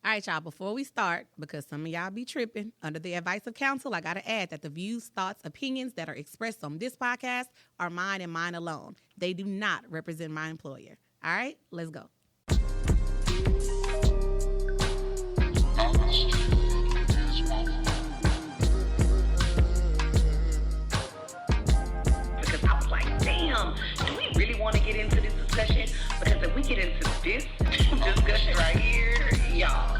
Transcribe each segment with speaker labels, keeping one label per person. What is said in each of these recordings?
Speaker 1: All right, y'all, before we start, because some of y'all be tripping, under the advice of counsel, I got to add that the views, thoughts, opinions that are expressed on this podcast are mine and mine alone. They do not represent my employer. All right, let's go.
Speaker 2: Because I was like, damn, do we really want to get into this discussion? Because if we get into this discussion right here, y'all.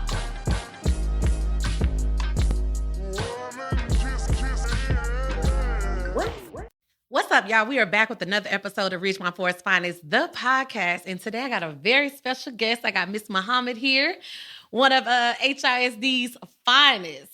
Speaker 1: What's up, y'all? We are back with another episode of Reach My Forest Finest, the podcast. And today I got a very special guest. I got Miss Muhammad here, one of HISD's finest.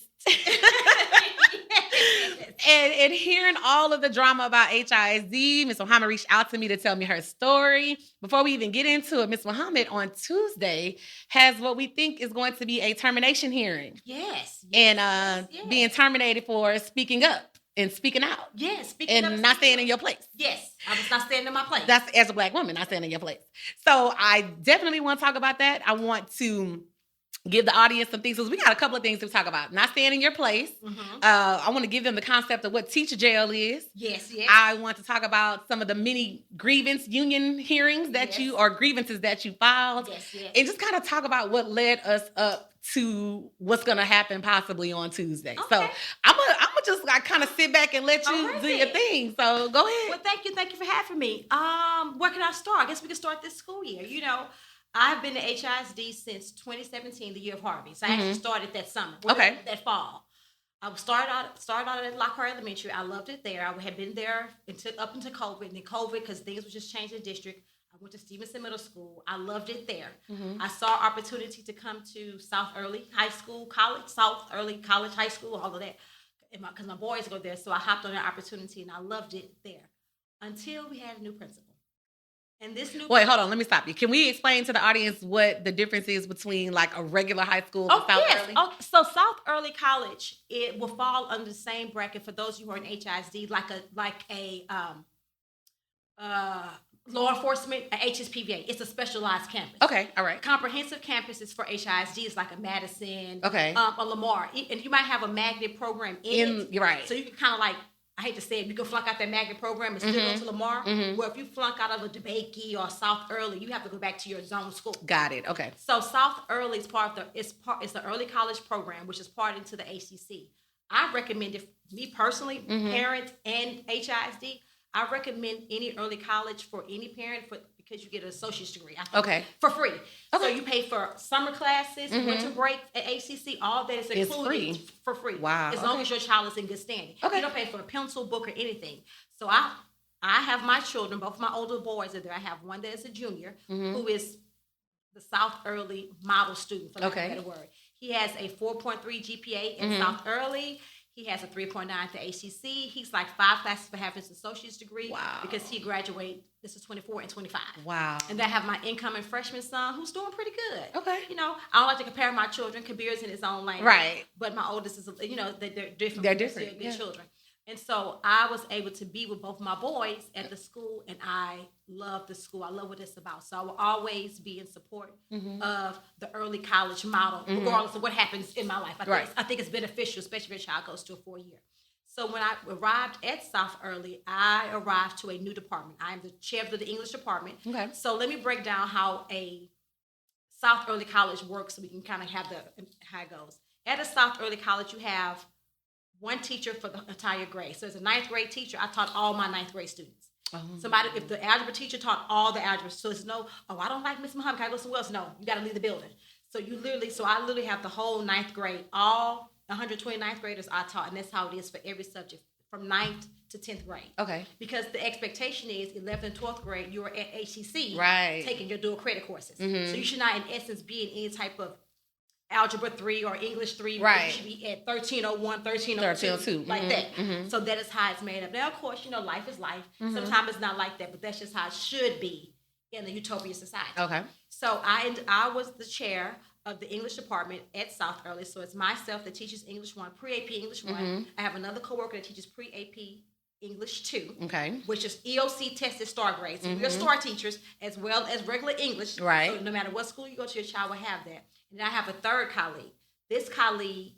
Speaker 1: And hearing all of the drama about HISD, Miss Muhammad reached out to me to tell me her story. Before we even get into it, Miss Muhammad on Tuesday has what we think is going to be a termination hearing.
Speaker 3: Yes.
Speaker 1: And being terminated for speaking up and speaking out.
Speaker 3: Yes. Speaking
Speaker 1: and
Speaker 3: up,
Speaker 1: not staying in your place.
Speaker 3: Yes. I was not staying in my place.
Speaker 1: That's as a Black woman, not staying in your place. So I definitely want to talk about that. I want to give the audience some things. So we got a couple of things to talk about. Not staying in your place.
Speaker 3: Mm-hmm.
Speaker 1: I want to give them the concept of what teacher jail is.
Speaker 3: Yes.
Speaker 1: I want to talk about some of the many grievance union hearings that or grievances that you filed.
Speaker 3: Yes.
Speaker 1: And just kind of talk about what led us up to what's going to happen possibly on Tuesday.
Speaker 3: Okay.
Speaker 1: So I'm gonna just kind of sit back and let you do your thing. So go ahead.
Speaker 3: Well, thank you for having me. Where can I start? I guess we can start this school year. You know, I've been to HISD since 2017, the year of Harvey. So I actually started that summer. That fall. I started out at Lockhart Elementary. I loved it there. I had been there up until COVID. And then COVID, because things were just changing the district, I went to Stevenson Middle School. I loved it there. Mm-hmm. I saw opportunity to come to South Early High School, South Early College, High School, all of that, because my boys go there. So I hopped on that opportunity, and I loved it there until we had a new principal. And this new
Speaker 1: Wait, hold on. Let me stop you. Can we explain to the audience what the difference is between like a regular high school and South Early?
Speaker 3: Oh, so South Early College, it will fall under the same bracket for those of you who are in HISD, like a law enforcement, a HSPVA. It's a specialized campus.
Speaker 1: Okay, all right.
Speaker 3: Comprehensive campuses for HISD is like a Madison,
Speaker 1: okay,
Speaker 3: a Lamar, and you might have a magnet program in it.
Speaker 1: You're right.
Speaker 3: So you can kind of like, I hate to say it, you can flunk out that magnet program and still go to Lamar. Mm-hmm. Where if you flunk out of a DeBakey or South Early, you have to go back to your zone school.
Speaker 1: Got it. Okay.
Speaker 3: So South Early is it's the early college program, which is part into the ACC. I recommend it, me personally, parents and HISD. I recommend any early college for any parent because you get an associate's degree. For free. Okay. So you pay for summer classes, winter break at ACC, all that is included for free.
Speaker 1: Wow.
Speaker 3: As long as your child is in good standing.
Speaker 1: Okay.
Speaker 3: You don't pay for a pencil, book, or anything. So I have my children, both my older boys are there. I have one that is a junior who is the South Early model student, for lack of a better word. He has a 4.3 GPA in South Early. He has a 3.9 to ACC. He's like 5 classes for having his associate's degree.
Speaker 1: Wow.
Speaker 3: Because he graduated, this is 24 and 25.
Speaker 1: Wow.
Speaker 3: And then I have my incoming freshman son who's doing pretty good.
Speaker 1: Okay.
Speaker 3: You know, I don't like to compare my children. Kabir's in his own lane.
Speaker 1: Right.
Speaker 3: But my oldest is, they're different.
Speaker 1: They're different.
Speaker 3: They're children. And so I was able to be with both my boys at the school, and I love the school. I love what it's about. So I will always be in support of the early college model, regardless of what happens in my life. I think it's beneficial, especially if your child goes to a 4-year. So when I arrived at South Early, I arrived to a new department. I am the chair of the English department. Okay. So let me break down how a South Early College works so we can kind of have how it goes. At a South Early College, you have one teacher for the entire grade. So as a 9th grade teacher, I taught all my 9th grade students. If the algebra teacher taught all the algebra, so it's no, I don't like Miss Muhammad, can I go somewhere else? No, you got to leave the building. So I literally have the whole 9th grade, all 129th graders I taught, and that's how it is for every subject from 9th to 10th grade. Okay. Because the expectation is 11th and 12th grade, you're at HCC, right, taking your dual credit courses. Mm-hmm. So you should not, in essence, be in any type of Algebra 3 or English 3, right? You should be at 1301, 1302, like that. Mm-hmm. So that is how it's made up. Now, of course, life is life. Mm-hmm. Sometimes it's not like that, but that's just how it should be in the utopia society. Okay. So I was the chair of the English department at South Early. So it's myself that teaches English 1, pre-AP English 1. I have another coworker that teaches pre-AP English 2, okay, which is EOC tested star grades. So we're star teachers as well as regular English. Right. So no matter what school you go to, your child will have that. And then I have a third colleague. This colleague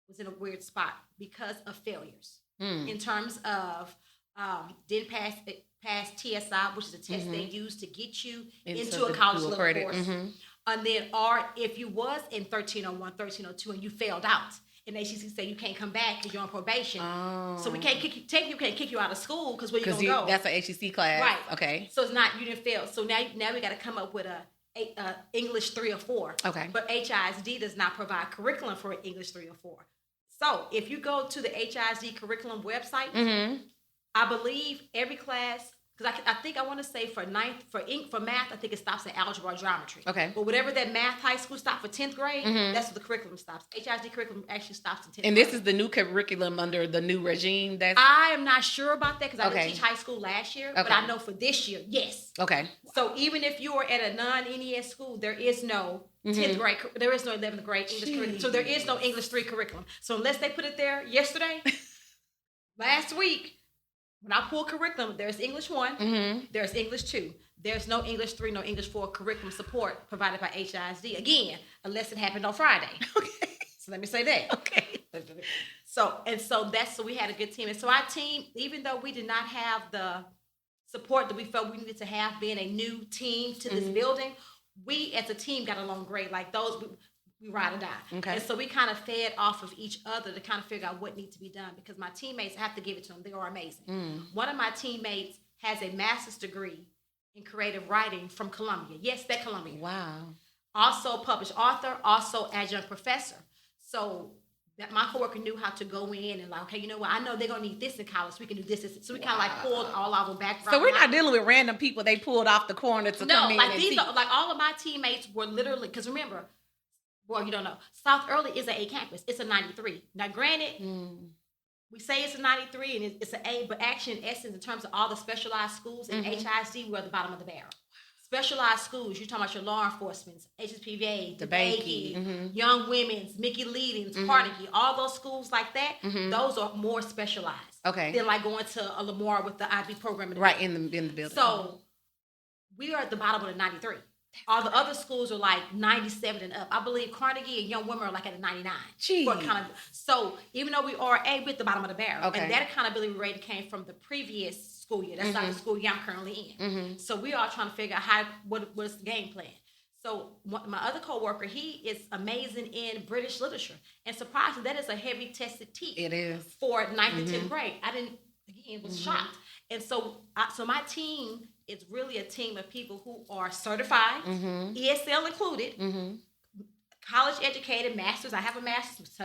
Speaker 3: was in a weird spot because of failures in terms of didn't pass TSI, which is a test they use to get you into a college level course. And then, or if you was in 1301, 1302, and you failed out, and they say you can't come back because you're on probation. So we can't kick you out of school because where you gonna go?
Speaker 1: That's an HEC class,
Speaker 3: right?
Speaker 1: Okay.
Speaker 3: So it's not you didn't fail. So now we got to come up with a English 3 or 4.
Speaker 1: Okay.
Speaker 3: But HISD does not provide curriculum for English 3 or 4. So if you go to the HISD curriculum website, I believe every class. Because I think I want to say for math, I think it stops at algebra or geometry.
Speaker 1: Okay.
Speaker 3: But whatever that math high school stopped for 10th grade, that's what the curriculum stops. HISD curriculum actually stops in 10th grade.
Speaker 1: And this is the new curriculum under the new regime?
Speaker 3: I am not sure about that because I didn't teach high school last year.
Speaker 1: Okay.
Speaker 3: But I know for this year, yes.
Speaker 1: Okay.
Speaker 3: So even if you are at a non-NES school, there is no 10th grade, there is no 11th grade English curriculum. So there is no English 3 curriculum. So unless they put it there yesterday, last week, when I pull curriculum, there's English 1, there's English 2. There's no English 3, no English 4 curriculum support provided by HISD. Again, unless it happened on Friday.
Speaker 1: Okay.
Speaker 3: So let me say that.
Speaker 1: Okay.
Speaker 3: So we had a good team. And so our team, even though we did not have the support that we felt we needed to have being a new team to this building, we as a team got along great. Like those, we ride or die.
Speaker 1: Okay.
Speaker 3: And so we kind of fed off of each other to kind of figure out what needs to be done because my teammates, I have to give it to them, they are amazing. One of my teammates has a master's degree in creative writing from Columbia. Yes, that Columbia.
Speaker 1: Wow.
Speaker 3: Also published author, also adjunct professor. So that my coworker knew how to go in and like, okay, you know what? I know they're going to need this in college. So we can do this. So we kind of like pulled all our background.
Speaker 1: So we're not dealing with random people they pulled off the corner to come in
Speaker 3: like
Speaker 1: and
Speaker 3: these
Speaker 1: teach.
Speaker 3: like all of my teammates were literally, because remember, well, you don't know. South Early is an A campus. It's a 93. Now, granted, we say it's a 93 and it's an A, but actually, in essence, in terms of all the specialized schools in HISD, we're at the bottom of the barrel. Specialized schools, you're talking about your law enforcement, HSPVA, DeBakey, Young Women's, Mickey Leadings, Carnegie, all those schools like that, those are more specialized.
Speaker 1: Okay.
Speaker 3: Than like going to a Lamar with the IB program.
Speaker 1: In the building.
Speaker 3: So we are at the bottom of the 93. All the other schools are like 97 and up. I believe Carnegie and Young Women are like at a 99. So even though we are A, we're at the bottom of the barrel. Okay. And that accountability rating came from the previous school year. That's not the school year I'm currently in. So we are trying to figure out what's the game plan. So my other coworker, he is amazing in British literature. And surprisingly, that is a heavy tested teach.
Speaker 1: It is.
Speaker 3: For 9th and 10th grade. Was shocked. And so my team is really a team of people who are certified, ESL included, college educated, masters. I have a master's.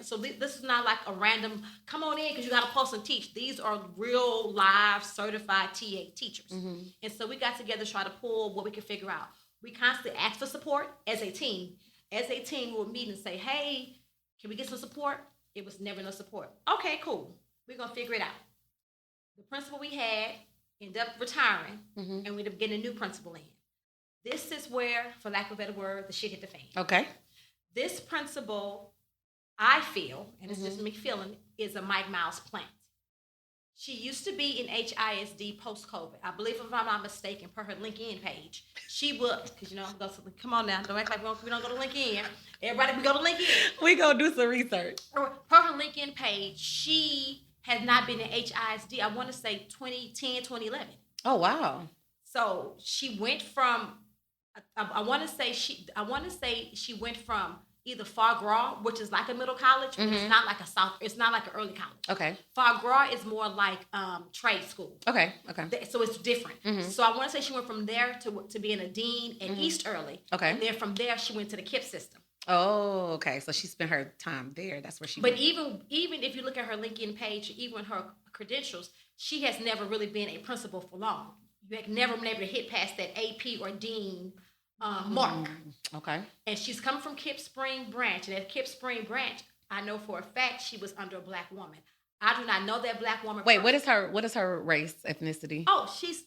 Speaker 3: So this is not like a random, come on in because you got to post and teach. These are real, live, certified TA teachers. And so we got together to try to pull what we could figure out. We constantly ask for support as a team. As a team, we would meet and say, hey, can we get some support? It was never no support. Okay, cool. We're going to figure it out. The principal we had ended up retiring, and we ended up getting a new principal in. This is where, for lack of a better word, the shit hit the fan.
Speaker 1: Okay. This
Speaker 3: principal, I feel, and it's just me feeling, is a Mike Miles plant. She used to be in HISD post-COVID. I believe, if I'm not mistaken, per her LinkedIn page. She was, because, come on now, don't act like we don't go to LinkedIn. Everybody, we go to LinkedIn.
Speaker 1: We go do some research.
Speaker 3: Per her LinkedIn page, she has not been in HISD, I want to say 2010, 2011.
Speaker 1: Oh, wow.
Speaker 3: So she went from, I want to say she went from either Far Gras, which is like a middle college, but it's not like it's not like an early college.
Speaker 1: Okay.
Speaker 3: Far Gras is more like trade school.
Speaker 1: Okay.
Speaker 3: So it's different. So I want to say she went from there to being a dean at East Early.
Speaker 1: Okay.
Speaker 3: And then from there, she went to the KIPP system.
Speaker 1: Oh, okay. So she spent her time there. That's where she went.
Speaker 3: But even if you look at her LinkedIn page, even her credentials, she has never really been a principal for long. You have never been able to hit past that AP or dean mark.
Speaker 1: Okay. And
Speaker 3: she's come from KIPP Spring Branch. And at KIPP Spring Branch, I know for a fact she was under a black woman. I do not know that black woman.
Speaker 1: Wait, what is her race, ethnicity?
Speaker 3: Oh, she's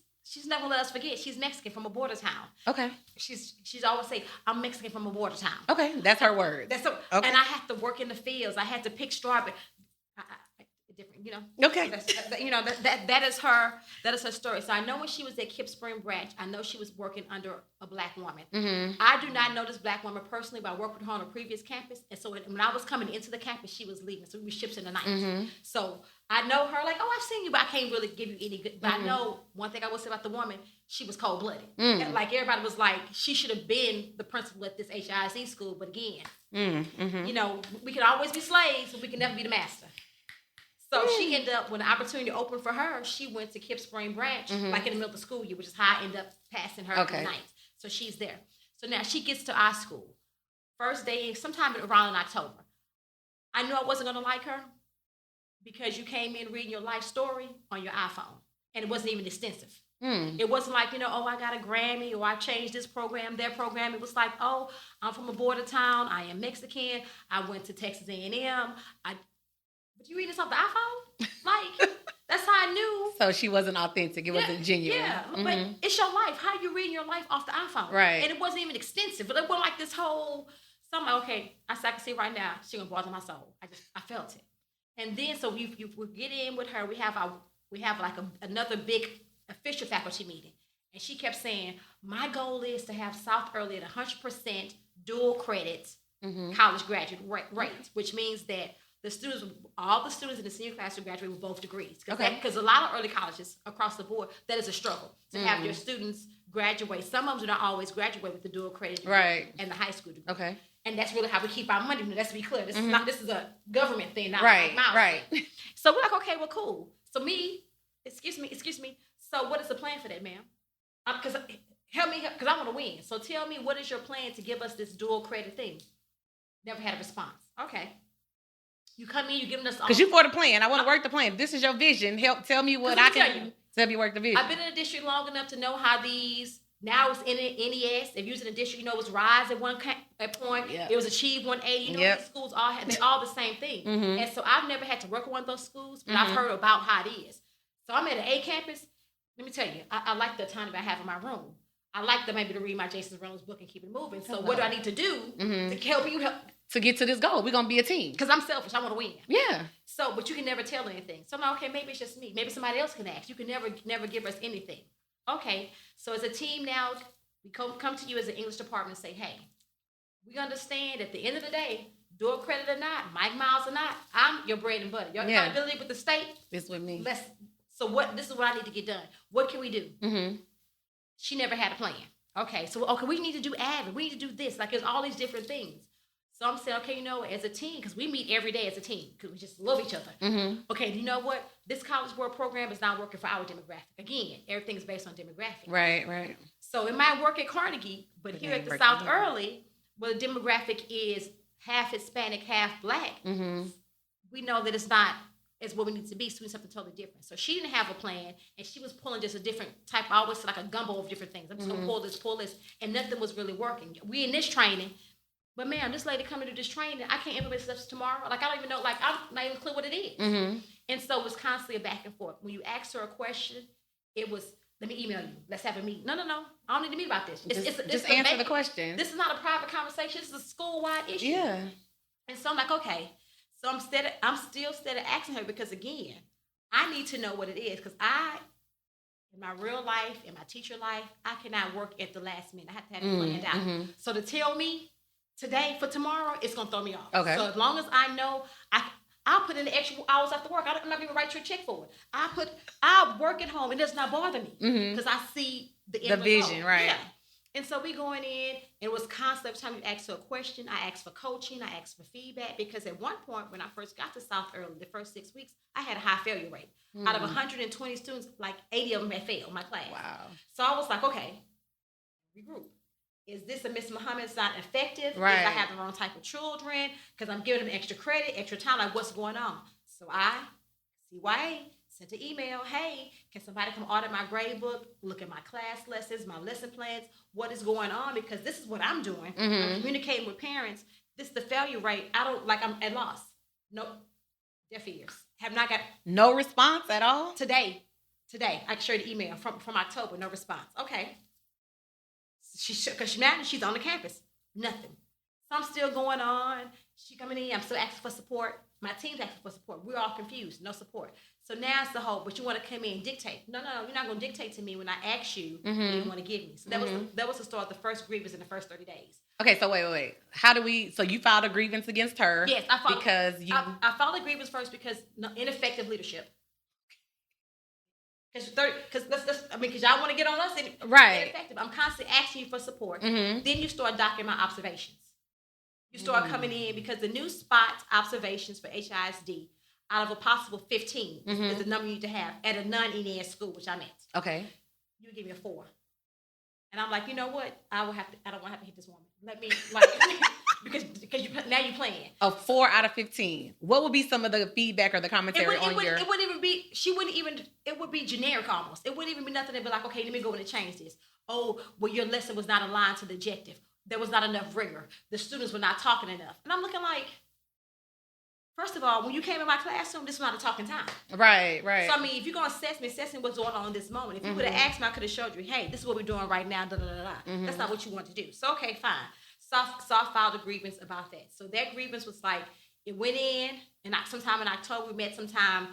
Speaker 3: never gonna let us forget. She's Mexican from a border town.
Speaker 1: Okay.
Speaker 3: She's always say, I'm Mexican from a border town.
Speaker 1: Okay, that's her word.
Speaker 3: Okay. And I had to work in the fields. I had to pick strawberry. different,
Speaker 1: Okay.
Speaker 3: That is her story. So I know when she was at Kip Spring Branch, I know she was working under a Black woman. I do not know this Black woman personally, but I worked with her on a previous campus. And so when I was coming into the campus, she was leaving. So we were ships in the night. So I know her like, oh, I've seen you, but I can't really give you any good. But I know one thing I will say about the woman, she was cold-blooded. Like everybody was like, she should have been the principal at this HIC school. But again, we can always be slaves, but we can never be the master. So she ended up, when the opportunity opened for her, she went to Kip Spring Branch, like in the middle of the school year, which is how I ended up passing her the night. So she's there. So now she gets to our school. First day, sometime around in October. I knew I wasn't going to like her because you came in reading your life story on your iPhone. And it wasn't even extensive. It wasn't like, oh, I got a Grammy or I changed this program, that program. It was like, oh, I'm from a border town. I am Mexican. I went to Texas A&M. But you reading this off the iPhone? Like, that's how I knew.
Speaker 1: So she wasn't authentic. It wasn't genuine.
Speaker 3: Yeah, but it's your life. How are you reading your life off the iPhone?
Speaker 1: Right.
Speaker 3: And it wasn't even extensive. But it wasn't like this whole, so I'm like, okay, I can see right now, she's going to bother my soul. I felt it. And then, so we get in with her. We have like another big official faculty meeting. And she kept saying, my goal is to have South Early at 100% dual credit college graduate rate, which means that all the students in the senior class will graduate with both degrees. Because a lot of early colleges across the board, that is a struggle to have your students graduate. Some of them do not always graduate with the dual credit degree and the high school degree. Okay. And that's really how we keep our money. Let's be clear. This is a government thing, not like mouse. Right. So we're like, okay, well, cool. So excuse me. So what is the plan for that, ma'am? Because help me, because I want to win. So tell me, what is your plan to give us this dual credit thing? Never had a response. Okay. You come in, you giving us all.
Speaker 1: Because you for the plan. I want to work the plan. This is your vision. Tell me what I can do to help you work the vision.
Speaker 3: I've been in the district long enough to know how these, now it's in NES. If you're in the district, it was Rise at one point. Yep. It was Achieve 180. These schools they're all the same thing. And so I've never had to work at one of those schools, but I've heard about how it is. So I'm at an A campus. Let me tell you, I like the autonomy I have in my room. I like maybe to read my Jason Reynolds book and keep it moving. So what do I need to do to help you
Speaker 1: to get to this goal? We're going to be a team.
Speaker 3: Because I'm selfish. I want to win.
Speaker 1: Yeah.
Speaker 3: So, but you can never tell anything. So I'm like, okay, maybe it's just me. Maybe somebody else can ask. You can never give us anything. Okay. So as a team now, we come to you as an English department and say, hey, we understand at the end of the day, dual credit or not, Mike Miles or not, I'm your bread and butter. Your accountability with the state.
Speaker 1: This with me.
Speaker 3: So this is what I need to get done. What can we do? She never had a plan. Okay, we need to do admin. We need to do this. Like, there's all these different things. So I'm saying, okay, as a team, because we meet every day as a team, because we just love each other. Okay, you know what? This College Board program is not working for our demographic. Again, everything is based on demographic.
Speaker 1: Right.
Speaker 3: So it might work at Carnegie, but here at the South Early, where the demographic is half Hispanic, half Black, we know that it's not is what we need to be, so we need something totally different. So she didn't have a plan, and she was pulling just a different type, I always say like a gumbo of different things. I'm just going to pull this, and nothing was really working. We in this training, but ma'am, this lady coming to do this training, I can't implement stuff tomorrow. Like, I don't even know, like, I'm not even clear what it is. And so it was constantly a back and forth. When you asked her a question, it was, let me email you. Let's have a meeting. No. I don't need to meet about this.
Speaker 1: Just answer the question.
Speaker 3: This is not a private conversation. This is a school-wide issue.
Speaker 1: Yeah.
Speaker 3: And so I'm like, okay. So I'm still asking her because, again, I need to know what it is. Because in my real life, in my teacher life, I cannot work at the last minute. I have to have it planned out. So to tell me today for tomorrow, it's going to throw me off. Okay. So as long as I know, I'll put in the extra hours after work. I'm not going to write you a check for it. I'll work at home. It does not bother me because I see the vision,
Speaker 1: right?
Speaker 3: Yeah. And so we going in, it was constant. Every time you ask her a question, I asked for coaching, I asked for feedback, because at one point when I first got to South Early, the first 6 weeks, I had a high failure rate. Out of 120 students, like 80 of them had failed my class.
Speaker 1: Wow.
Speaker 3: So I was like, okay, regroup. Is this a Miss Muhammad's not effective?
Speaker 1: Right.
Speaker 3: Is I have the wrong type of children? Because I'm giving them extra credit, extra time, like what's going on? So I, CYA, sent an email, hey, can somebody come audit my grade book, look at my class lessons, my lesson plans, what is going on? Because this is what I'm doing. I'm communicating with parents. This is the failure rate. I'm at loss. Nope. Deaf ears. Have not got...
Speaker 1: No response at all?
Speaker 3: Today, I shared an email from October, no response. Okay. Because now she's on the campus. Nothing. So I'm still going on. She coming in. I'm still asking for support. My team's asking for support. We're all confused. No support. So now it's the whole, but you want to come in and dictate. No, you're not going to dictate to me when I ask you what you want to give me. So that was the start of the first grievance in the first 30 days.
Speaker 1: Okay, so wait. How do we? So you filed a grievance against her?
Speaker 3: Yes, I filed
Speaker 1: because you.
Speaker 3: I filed a grievance first because ineffective leadership. Because y'all want to get on us and
Speaker 1: Right.
Speaker 3: ineffective. I'm constantly asking you for support. Then you start docking my observations. You start coming in because the new spot observations for HISD out of a possible 15 is the number you need to have at a non-ENS school, which I'm at.
Speaker 1: Okay.
Speaker 3: You give me a 4. And I'm like, you know what? I don't want to have to hit this woman. Let me, because now you're playing.
Speaker 1: A 4 out of 15. What would be some of the feedback or the commentary on your...
Speaker 3: It wouldn't even be, it would be generic almost. It wouldn't even be nothing to be like, okay, let me go in and change this. Oh, well, your lesson was not aligned to the objective. There was not enough rigor. The students were not talking enough. And I'm looking like, first of all, when you came in my classroom, this was not a talking time.
Speaker 1: Right.
Speaker 3: So, I mean, if you're going to assess me what's going on in this moment. If you would have asked me, I could have showed you, hey, this is what we're doing right now, That's not what you want to do. So, okay, fine. So I filed a grievance about that. So that grievance was like, it went in, and sometime in October, we met sometime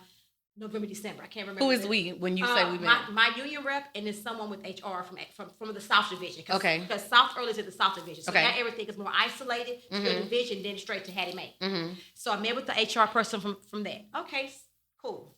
Speaker 3: November, December. I can't remember.
Speaker 1: Who is we when you say we met?
Speaker 3: My union rep and then someone with HR from the South Division.
Speaker 1: Okay.
Speaker 3: Because South Early is in the South Division. So now everything is more isolated. The division, then straight to Hattie Mae. So I met with the HR person from there. Okay, cool.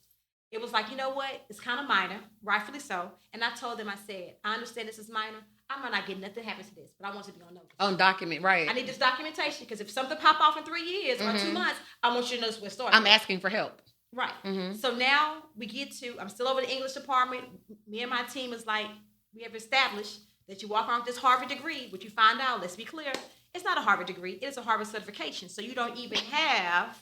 Speaker 3: It was like, you know what? It's kind of minor, rightfully so. And I told them, I said, I understand this is minor. I might not get nothing happens to this, but I want to be on notice.
Speaker 1: On document, right.
Speaker 3: I need this documentation because if something pop off in 3 years or 2 months, I want you to know this where it started.
Speaker 1: I'm asking for help.
Speaker 3: Right. So now we get to, I'm still over the English department. Me and my team is like, we have established that you walk around with this Harvard degree, but you find out, let's be clear, it's not a Harvard degree. It is a Harvard certification. So you don't even have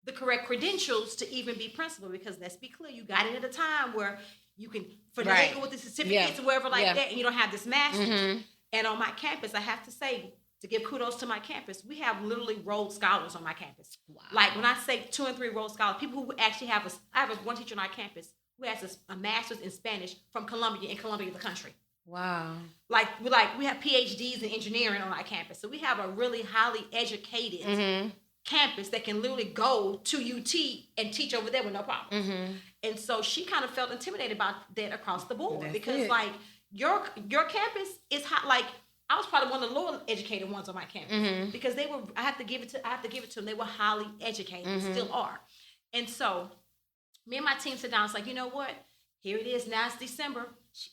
Speaker 3: the correct credentials to even be principal because let's be clear, you got it at a time where you can finagle with the certificates or wherever that, and you don't have this master's. And on my campus, I have to say, to give kudos to my campus, we have literally Rhodes Scholars on my campus. Wow. Like when I say 2 and 3 Rhodes Scholars, people who actually I have one teacher on our campus who has a master's in Spanish from Colombia, the country.
Speaker 1: Wow.
Speaker 3: We have PhDs in engineering on our campus. So we have a really highly educated campus that can literally go to UT and teach over there with no problem. And so she kind of felt intimidated about that across the board. Because like your campus is hot, like I was probably one of the lower educated ones on my campus because they were. I have to give it to them. They were highly educated, still are. And so, me and my team sit down. It's like, you know what? Here it is. Now it's December.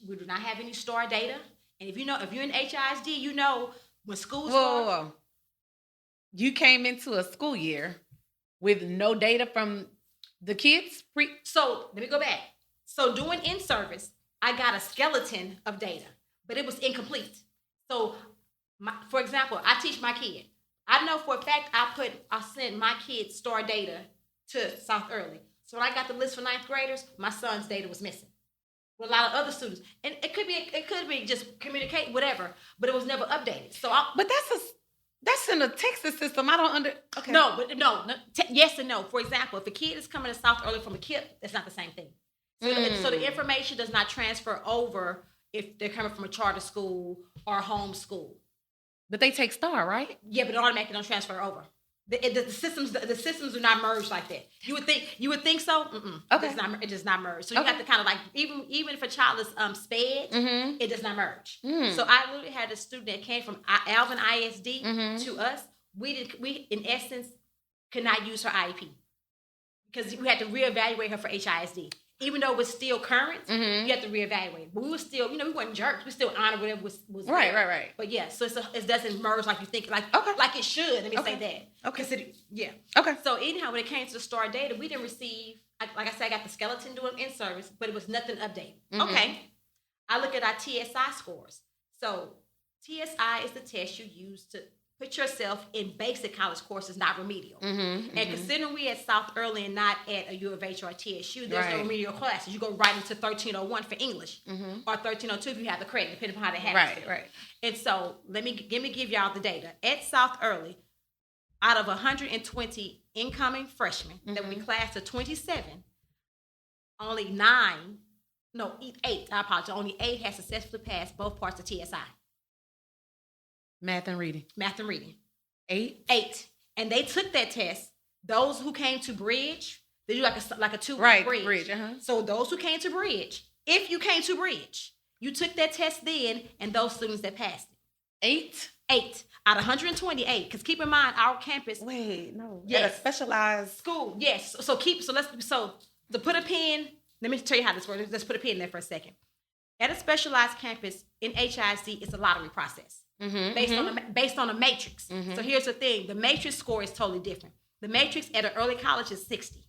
Speaker 3: We do not have any STAR data. And if you're in HISD, you know when schools start.
Speaker 1: You came into a school year with no data from the kids.
Speaker 3: So let me go back. So doing in-service, I got a skeleton of data, but it was incomplete. So, for example, I teach my kid. I know for a fact I sent my kid's STAR data to South Early. So when I got the list for 9th graders, my son's data was missing. With a lot of other students, and it could be just communicate whatever, but it was never updated. So,
Speaker 1: but that's in the Texas system. I don't Okay.
Speaker 3: No, yes and no. For example, if a kid is coming to South Early from a KIP, that's not the same thing. So the information does not transfer over if they're coming from a charter school or a home school.
Speaker 1: But they take STAR, right?
Speaker 3: Yeah, but it automatically don't transfer over. The systems do not merge like that. You would think so. Okay. It does not merge. So you have to kind of like even if a child is sped, it does not merge. So I literally had a student that came from Alvin ISD to us. We in essence could not use her IEP because we had to reevaluate her for HISD. Even though it was still current, you have to reevaluate. But we were still, we weren't jerks. We still honored whatever was
Speaker 1: right.
Speaker 3: But yeah, so it doesn't merge like you think, like it should. Let me say that.
Speaker 1: Okay.
Speaker 3: Okay. So anyhow, when it came to the STAR data, we didn't receive, like I said, I got the skeleton doing in-service, but it was nothing updated. Okay. I look at our TSI scores. So TSI is the test you use to put yourself in basic college courses, not remedial. And considering we at South Early and not at a U of H or a TSU, there's no remedial classes. You go right into 1301 for English or 1302 if you have the credit, depending on how they have it. Right. And so let me give y'all the data. At South Early, out of 120 incoming freshmen that we classed to 27, only 8, I apologize, only 8 has successfully passed both parts of TSI.
Speaker 1: Math and reading.
Speaker 3: 8. And they took that test. Those who came to Bridge, they do like a 2
Speaker 1: Right,
Speaker 3: Bridge.
Speaker 1: Bridge, uh-huh.
Speaker 3: So those who came to Bridge, if you came to Bridge, you took that test then, and those students that passed it. 8 out of 128. Because keep in mind, our campus.
Speaker 1: Wait, no.
Speaker 3: Yes.
Speaker 1: At a specialized
Speaker 3: school. Yes. So to put a pin. Let me tell you how this works. Let's put a pin in there for a second. At a specialized campus in HISD, it's a lottery process based on a matrix. So here's the thing: the matrix score is totally different. The matrix at an early college is 60.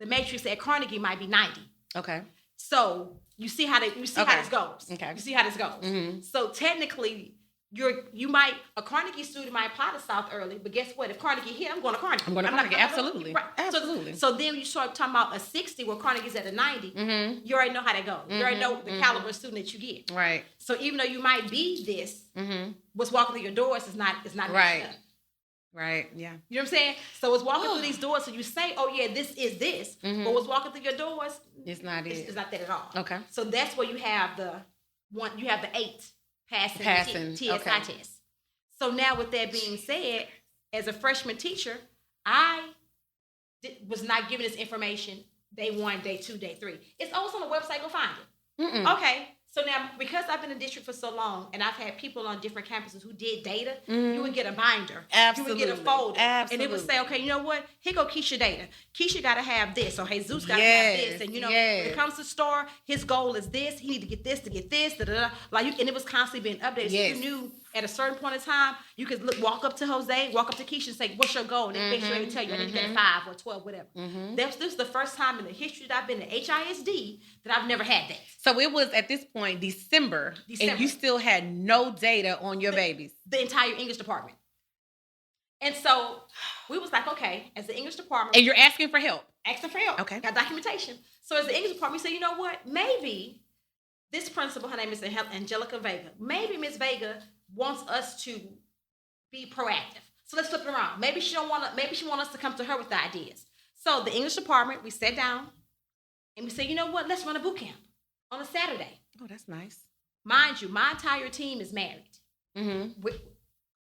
Speaker 3: The matrix at Carnegie might be 90.
Speaker 1: Okay.
Speaker 3: So you see how this goes.
Speaker 1: Okay.
Speaker 3: You see how this goes. So technically, a Carnegie student might apply to South early, but guess what? If Carnegie hit, I'm going to Carnegie.
Speaker 1: I'm going to Carnegie. Absolutely.
Speaker 3: Right.
Speaker 1: Absolutely.
Speaker 3: So then you start talking about a 60 where Carnegie's at a 90. You already know how that goes. You already know the caliber of student that you get.
Speaker 1: Right.
Speaker 3: So even though you might be this, what's walking through your doors is not
Speaker 1: right. Right. Yeah.
Speaker 3: You know what I'm saying? So what's walking through these doors, so you say, oh yeah, this is this. But what's walking through your doors,
Speaker 1: it's not it.
Speaker 3: It's not that at all.
Speaker 1: Okay.
Speaker 3: So that's where you have the 8 passing TSI test. So now with that being said, as a freshman teacher, I was not given this information day 1, day 2, day 3. It's always on the website. Go find it. Okay. So now, because I've been in the district for so long, and I've had people on different campuses who did data, you would get a binder.
Speaker 1: Absolutely.
Speaker 3: You would get a folder.
Speaker 1: Absolutely.
Speaker 3: And it would say, okay, you know what? Here go Keisha data. Keisha got to have this, or Jesus got to have this. And, when it comes to Star, his goal is this. He need to get this, da-da-da. And it was constantly being updated.
Speaker 1: Yes.
Speaker 3: So you knew at a certain point in time, you could walk up to Jose, walk up to Keisha and say, what's your goal? And they make sure they tell you, I need to get a 5 or 12, whatever. This is the first time in the history that I've been to HISD that I've never had that.
Speaker 1: So it was at this point, December, and you still had no data on your babies.
Speaker 3: The entire English department. And so we was like, okay, as the English department.
Speaker 1: And you're asking for help.
Speaker 3: Asking for help.
Speaker 1: Okay.
Speaker 3: Got documentation. So as the English department, we said, you know what? Maybe this principal, her name is Angelica Vega. Maybe Miss Vega wants us to be proactive. So let's flip it around. Maybe she want us to come to her with the ideas. So the English department, we sat down and we said, you know what? Let's run a boot camp on a Saturday.
Speaker 1: Oh, that's nice.
Speaker 3: Mind you, my entire team is married.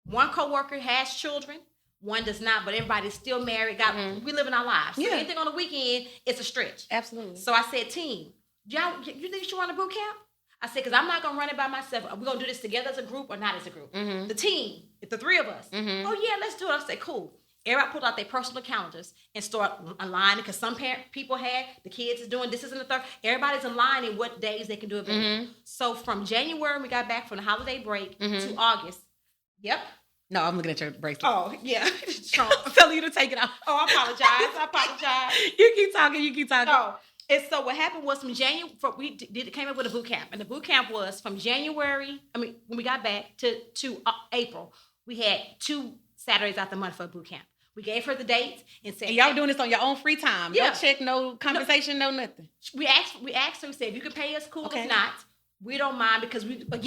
Speaker 3: One coworker has children, one does not, but everybody's still married. We living our lives. So anything on the weekend, it's a stretch.
Speaker 1: Absolutely.
Speaker 3: So I said, team, y'all, you think you should run a boot camp? I said, because I'm not going to run it by myself. Are we going to do this together as a group or not as a group? The team, the 3 of us. Oh, yeah, let's do it. I said, cool. Everybody pulled out their personal calendars and start aligning, because some people had, the kids is doing this, and the third. Everybody's aligning what days they can do it. So from January, we got back from the holiday break to August. Yep.
Speaker 1: No, I'm looking at your bracelet.
Speaker 3: Oh, yeah.
Speaker 1: I'm telling you to take it off.
Speaker 3: Oh, I apologize.
Speaker 1: You keep talking.
Speaker 3: Oh. And so what happened was from January, came up with a boot camp. And the boot camp was from January, when we got back to April, we had 2 Saturdays out the month for a boot camp. We gave her the dates and said,
Speaker 1: and y'all doing this on your own free time.
Speaker 3: Yeah.
Speaker 1: No check, no compensation, no nothing.
Speaker 3: We asked her, we said, if you could pay us, cool. Okay. If not, we don't mind, because we
Speaker 1: can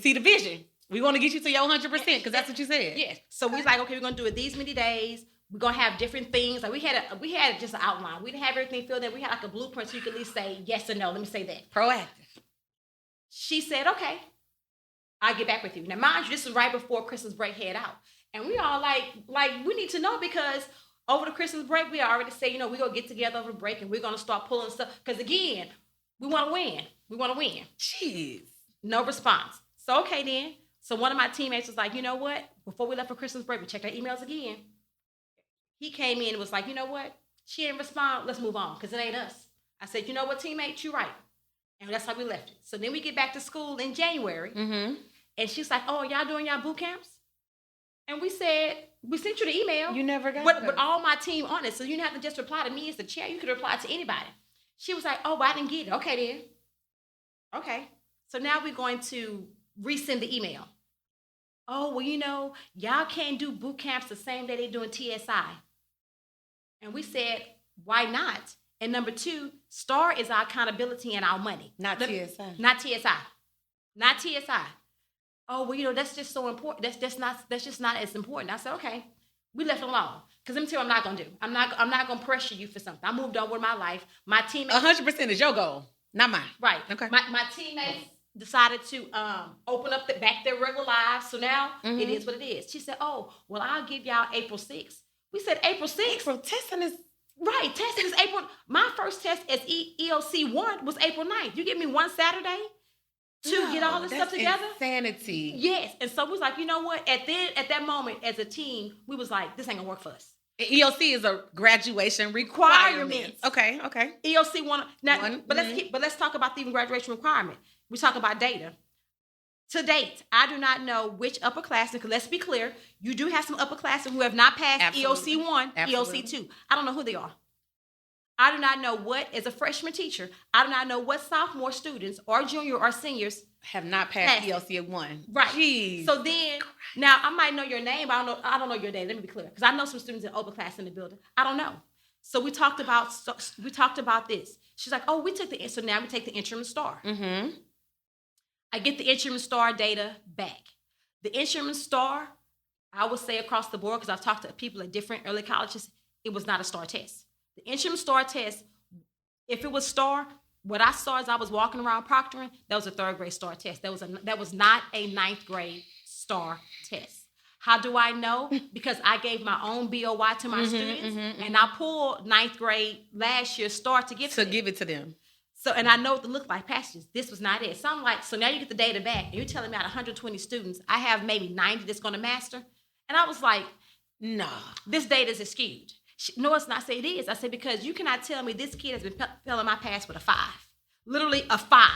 Speaker 1: see the vision. We want to get you to your 100%, because that's what you said.
Speaker 3: Yes. So we was like, okay, we're going to do it these many days. We're going to have different things. Like we had just an outline. We didn't have everything filled in. We had like a blueprint so you could at least say yes or no. Let me say that.
Speaker 1: Proactive.
Speaker 3: She said, okay, I'll get back with you. Now, mind you, this was right before Christmas break head out. And we all like we need to know, because over the Christmas break, we already say, we're going to get together over the break and we're going to start pulling stuff. Because again, we want to win. We want to win.
Speaker 1: Jeez.
Speaker 3: No response. So, okay then. So one of my teammates was like, you know what? Before we left for Christmas break, we checked our emails again. He came in and was like, you know what? She didn't respond. Let's move on, because it ain't us. I said, you know what, teammate? You're right. And that's how we left it. So then we get back to school in January. And she's like, oh, y'all doing y'all boot camps? And we said, we sent you the email.
Speaker 1: You never got
Speaker 3: it. But all my team on it. So you didn't have to just reply to me as the chair. You could reply to anybody. She was like, oh, but I didn't get it. Okay, then. Okay. So now we're going to resend the email. Oh, well, y'all can't do boot camps the same day they're doing TSI. And we said, why not? And number 2, STAR is our accountability and our money.
Speaker 1: Not TSI.
Speaker 3: Not TSI. Oh, well, that's just so important. That's just not as important. I said, okay. We left it alone. Because let me tell you what I'm not going to do. I'm not going to pressure you for something. I moved on with my life. My teammates.
Speaker 1: 100% is your goal, not mine.
Speaker 3: Right.
Speaker 1: Okay.
Speaker 3: My teammates, decided to open up back their regular lives. So now it is what it is. She said, oh, well, I'll give y'all April 6th. We said April 6th.
Speaker 1: April testing is...
Speaker 3: Right, testing is April. My first test as ELC 1 was April 9th. You give me one Saturday to get all this stuff together?
Speaker 1: Insanity.
Speaker 3: Yes. And so we was like, you know what? At that moment, as a team, we was like, this ain't gonna work for us.
Speaker 1: ELC is a graduation requirement. Okay.
Speaker 3: ELC 1. Now, let's talk about the even graduation requirement. We talk about data. To date, I do not know which upperclassmen, because let's be clear, you do have some upperclassmen who have not passed
Speaker 1: Absolutely.
Speaker 3: ELC 1,
Speaker 1: Absolutely.
Speaker 3: ELC 2. I don't know who they are. I do not know what, as a freshman teacher, I do not know what sophomore students or junior or seniors
Speaker 1: have not passed ELC 1.
Speaker 3: Right.
Speaker 1: Jeez.
Speaker 3: So then, now I might know your name, but I don't know your name. Let me be clear, because I know some students in overclass in the building. I don't know. So we talked about this. She's like, oh, so now we take the interim star.
Speaker 1: Mm-hmm.
Speaker 3: I get the interim star data back. The interim star, I would say across the board, because I've talked to people at different early colleges, it was not a star test. The interim star test, if it was star, what I saw as I was walking around proctoring, that was a 3rd grade star test. That was not a 9th grade star test. How do I know? Because I gave my own BOY to my students, and I pulled 9th grade last year star to give it to them. So, and I know what it looked like passages. This was not it. So I'm like, so now you get the data back, and you're telling me out of 120 students, I have maybe 90 that's going to master. And I was like, no, this data is skewed. No, it's not. I say it is. I say, because you cannot tell me this kid has been failing my pass with a 5. Literally a 5.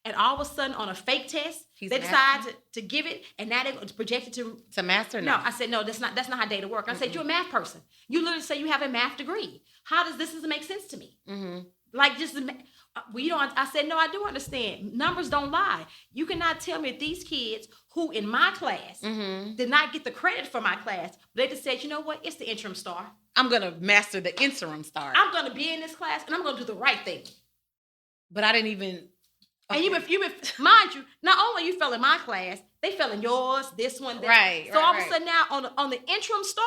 Speaker 3: And all of a sudden on a fake test, they decide to give it, and now they're projected to master. No, I said, no, that's not how data work. I said, you're a math person. You literally say you have a math degree. How does this make sense to me? Mm-hmm. Like, just I said, no, I do understand. Numbers don't lie. You cannot tell me that these kids who in my class did not get the credit for my class, but they just said, you know what? It's the interim star.
Speaker 1: I'm going to master the interim star.
Speaker 3: I'm going to be in this class, and I'm going to do the right thing.
Speaker 1: But I didn't even... Okay.
Speaker 3: And you mind you, not only you fell in my class, they fell in yours, this one, that.
Speaker 1: Right.
Speaker 3: So all of a sudden now on the interim star,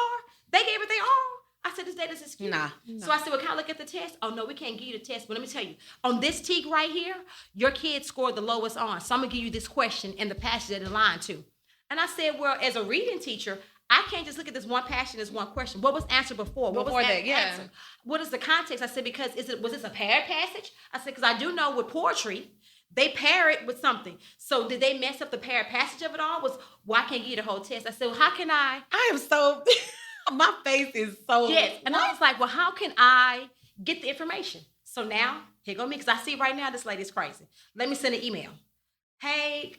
Speaker 3: they gave it their all. I said, this data's skewed.
Speaker 1: Nah.
Speaker 3: So I said, well, can I look at the test? Oh, no, we can't give you the test. But let me tell you, on this TEAG right here, your kid scored the lowest on. So I'm going to give you this question and the passage that it aligned to. And I said, well, as a reading teacher, I can't just look at this one passage as one question. What was answered before? What was answered? What is the context? I said, because was this a paired passage? I said, because I do know with poetry, they pair it with something. So did they mess up the paired passage of it all? I can't give you the whole test. I said, well, how can I
Speaker 1: am so... My face is so...
Speaker 3: Yes. And I was like, well, how can I get the information? So now, here go me, because I see right now this lady's crazy. Let me send an email. Hey,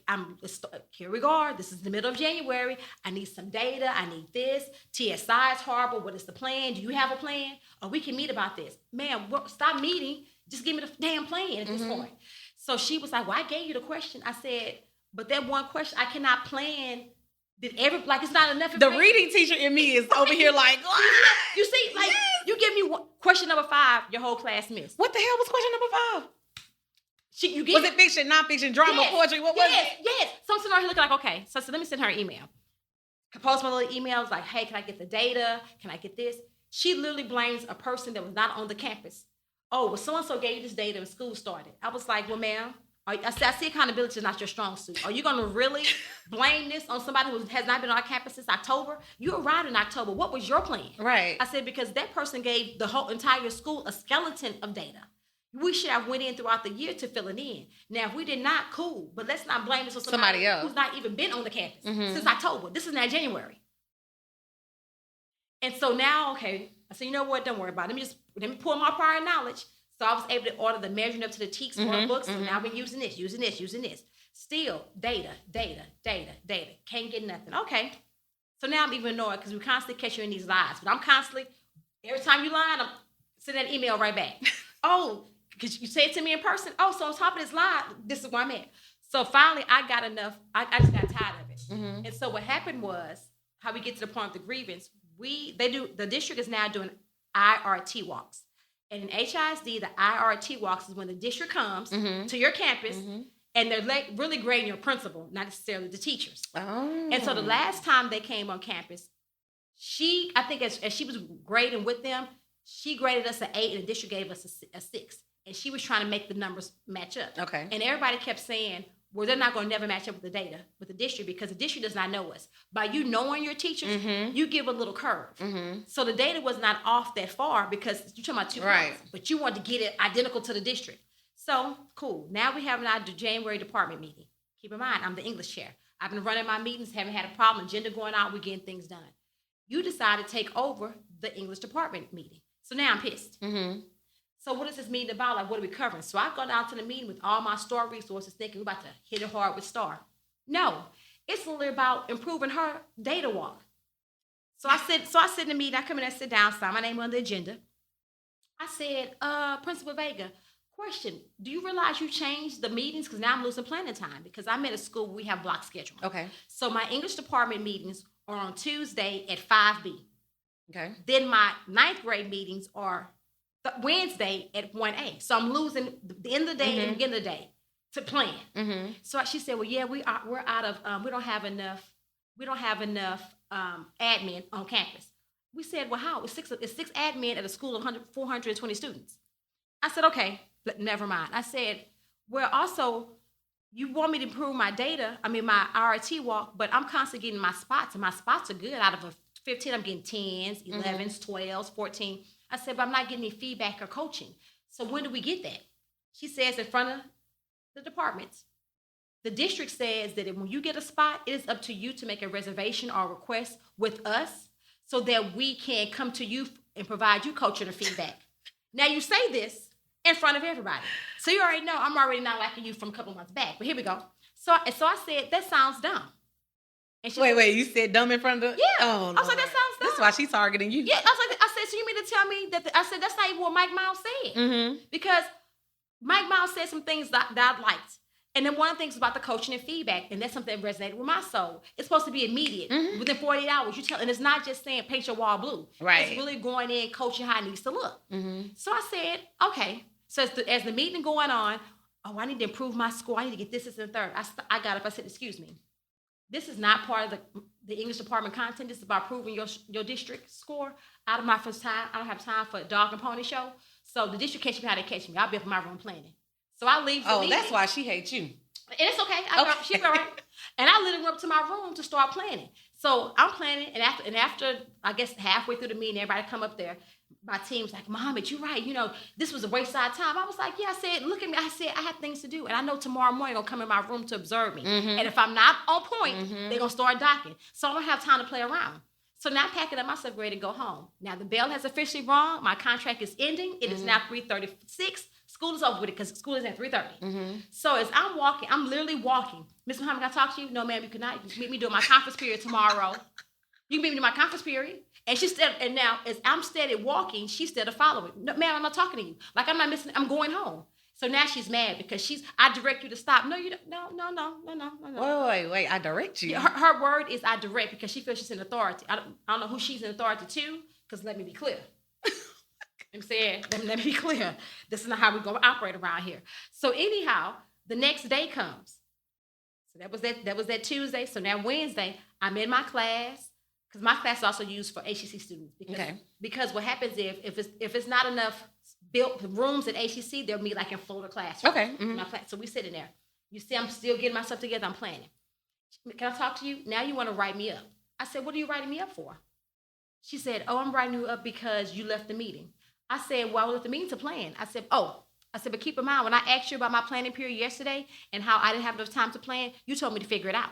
Speaker 3: here we go. This is the middle of January. I need some data. I need this. TSI is horrible. What is the plan? Do you have a plan? Or we can meet about this. Man, stop meeting. Just give me the damn plan at this point. So she was like, well, I gave you the question. I said, but that one question, I cannot plan... it's not enough.
Speaker 1: The reading teacher in me is over here like, what?
Speaker 3: You see, like, you give me question number 5, your whole class missed.
Speaker 1: What the hell was question number 5? Was it fiction, nonfiction, drama, poetry? What was it?
Speaker 3: Yes. Some scenario looking like, okay. So let me send her an email. I post my little emails like, hey, can I get the data? Can I get this? She literally blames a person that was not on the campus. Oh, well, so-and-so gave you this data when school started. I was like, well, ma'am, I see accountability is not your strong suit. Are you going to really blame this on somebody who has not been on our campus since October? You arrived in October. What was your plan?
Speaker 1: Right.
Speaker 3: I said, because that person gave the whole entire school a skeleton of data. We should have went in throughout the year to fill it in. Now, if we did not, cool. But let's not blame this on somebody else who's not even been on the campus since October. This is now January. And so now, okay, I said, you know what? Don't worry about it. Let me pull my prior knowledge. So I was able to order the measuring up to the TEAGs for the books. And now we're using this. Still, data. Can't get nothing. Okay. So now I'm even annoyed because we constantly catch you in these lies. But I'm constantly, every time you lie, I'm sending that email right back. Oh, because you say it to me in person. Oh, so on top of this lie, this is where I'm at. So finally, I got enough. I just got tired of it. And so what happened was, how we get to the point of the grievance, the district is now doing IRT walks. And in HISD, the IRT walks is when the district comes to your campus and they're really grading your principal, not necessarily the teachers. Oh. And so the last time they came on campus, I think as she was grading with them, she graded us an 8 and the district gave us a 6. And she was trying to make the numbers match up.
Speaker 1: Okay.
Speaker 3: And everybody kept saying, where they're not going to never match up with the data with the district because the district does not know us. By you knowing your teachers, you give a little curve. So the data was not off that far because you're talking about 2 points, but you want to get it identical to the district. So cool. Now we have our January department meeting. Keep in mind, I'm the English chair. I've been running my meetings, haven't had a problem. Agenda going out, we're getting things done. You decided to take over the English department meeting. So now I'm pissed. So what is this meeting about? Like, what are we covering? So I go down to the meeting with all my STAR resources thinking we're about to hit it hard with STAR. No, it's literally about improving her data walk. So I sit in the meeting. I come in and sit down, sign my name on the agenda. I said, Principal Vega, question, do you realize you changed the meetings? Because now I'm losing planning time because I'm at a school where we have block scheduling.
Speaker 1: Okay.
Speaker 3: So my English department meetings are on Tuesday at 5B.
Speaker 1: Okay.
Speaker 3: Then my 9th grade meetings are Wednesday at 1A. So I'm losing the end of the day and the beginning of the day to plan. So she said, well, yeah, we're out of, we don't have enough admin on campus. We said, well, how? It's six admin at a school of 420 students. I said, okay, but never mind. I said, well, also, you want me to improve my data, my RRT walk, but I'm constantly getting my spots, and my spots are good. Out of a 15, I'm getting 10s, 11s, 12s, 14. I said, but I'm not getting any feedback or coaching. So when do we get that? She says in front of the departments, the district says that when you get a spot, it is up to you to make a reservation or request with us so that we can come to you and provide you coaching or feedback. Now you say this in front of everybody. So you already know I'm already not liking you from a couple months back. But here we go. So I said, that sounds dumb. And
Speaker 1: wait, you said dumb in front of the...
Speaker 3: Yeah.
Speaker 1: Oh,
Speaker 3: I was like, that sounds dumb.
Speaker 1: That's why she's targeting you.
Speaker 3: Yeah, I said, so you mean to tell me that... I said, that's not even what Mike Miles said. Because Mike Miles said some things that I liked. And then one of the things about the coaching and feedback, and that's something that resonated with my soul. It's supposed to be immediate. Within 48 hours, you tell, and it's not just saying paint your wall blue.
Speaker 1: Right.
Speaker 3: It's really going in, coaching how it needs to look. So I said, okay. So as the meeting going on, I need to improve my score. I need to get this and third. I got up. I said, excuse me. This is not part of the English department content. This is about proving your district score. Out of my first time, I don't have time for a dog and pony show. So the district catch me how they catch me. I'll be up in my room planning. So I leave the meeting.
Speaker 1: That's why she hates you.
Speaker 3: And it's okay. She'll be all right. And I literally went up to my room to start planning. So I'm planning, and after I guess halfway through the meeting, everybody come up there. My team's like, Mohammed, you're right. This was a waste of time. I was like, yeah. I said, look at me. I said, I have things to do. And I know tomorrow morning they're going to come in my room to observe me. And if I'm not on point, they're going to start docking. So I don't have time to play around. So now I'm packing up myself, ready to go home. Now the bell has officially rung. My contract is ending. It is now 3:36. School is over with it because school is at 3:30. So as I'm walking, I'm literally walking. Miss Muhammad, can I talk to you? No, ma'am, you cannot. You can meet me during my conference period tomorrow. You can meet me during my conference period. And now as I'm steady walking, she's steady following. No, ma'am, I'm not talking to you. Like I'm not missing. I'm going home. So now she's mad because I direct you to stop. No, you don't. No.
Speaker 1: Wait. I direct you.
Speaker 3: Yeah, her word is I direct because she feels she's in authority. I don't know who she's in authority to because let me be clear. I'm saying, let me be clear. This is not how we're going to operate around here. So anyhow, the next day comes. So that was that Tuesday. So now Wednesday, I'm in my class because my class is also used for HEC students. Because what happens if it's not enough built rooms at HEC, they'll meet like in floater classrooms.
Speaker 1: Okay.
Speaker 3: My class. So we sitting there. You see, I'm still getting myself together. I'm planning. Can I talk to you? Now you want to write me up. I said, what are you writing me up for? She said, I'm writing you up because you left the meeting. I said, well, I left the meeting to plan. I said, but keep in mind, when I asked you about my planning period yesterday and how I didn't have enough time to plan, you told me to figure it out.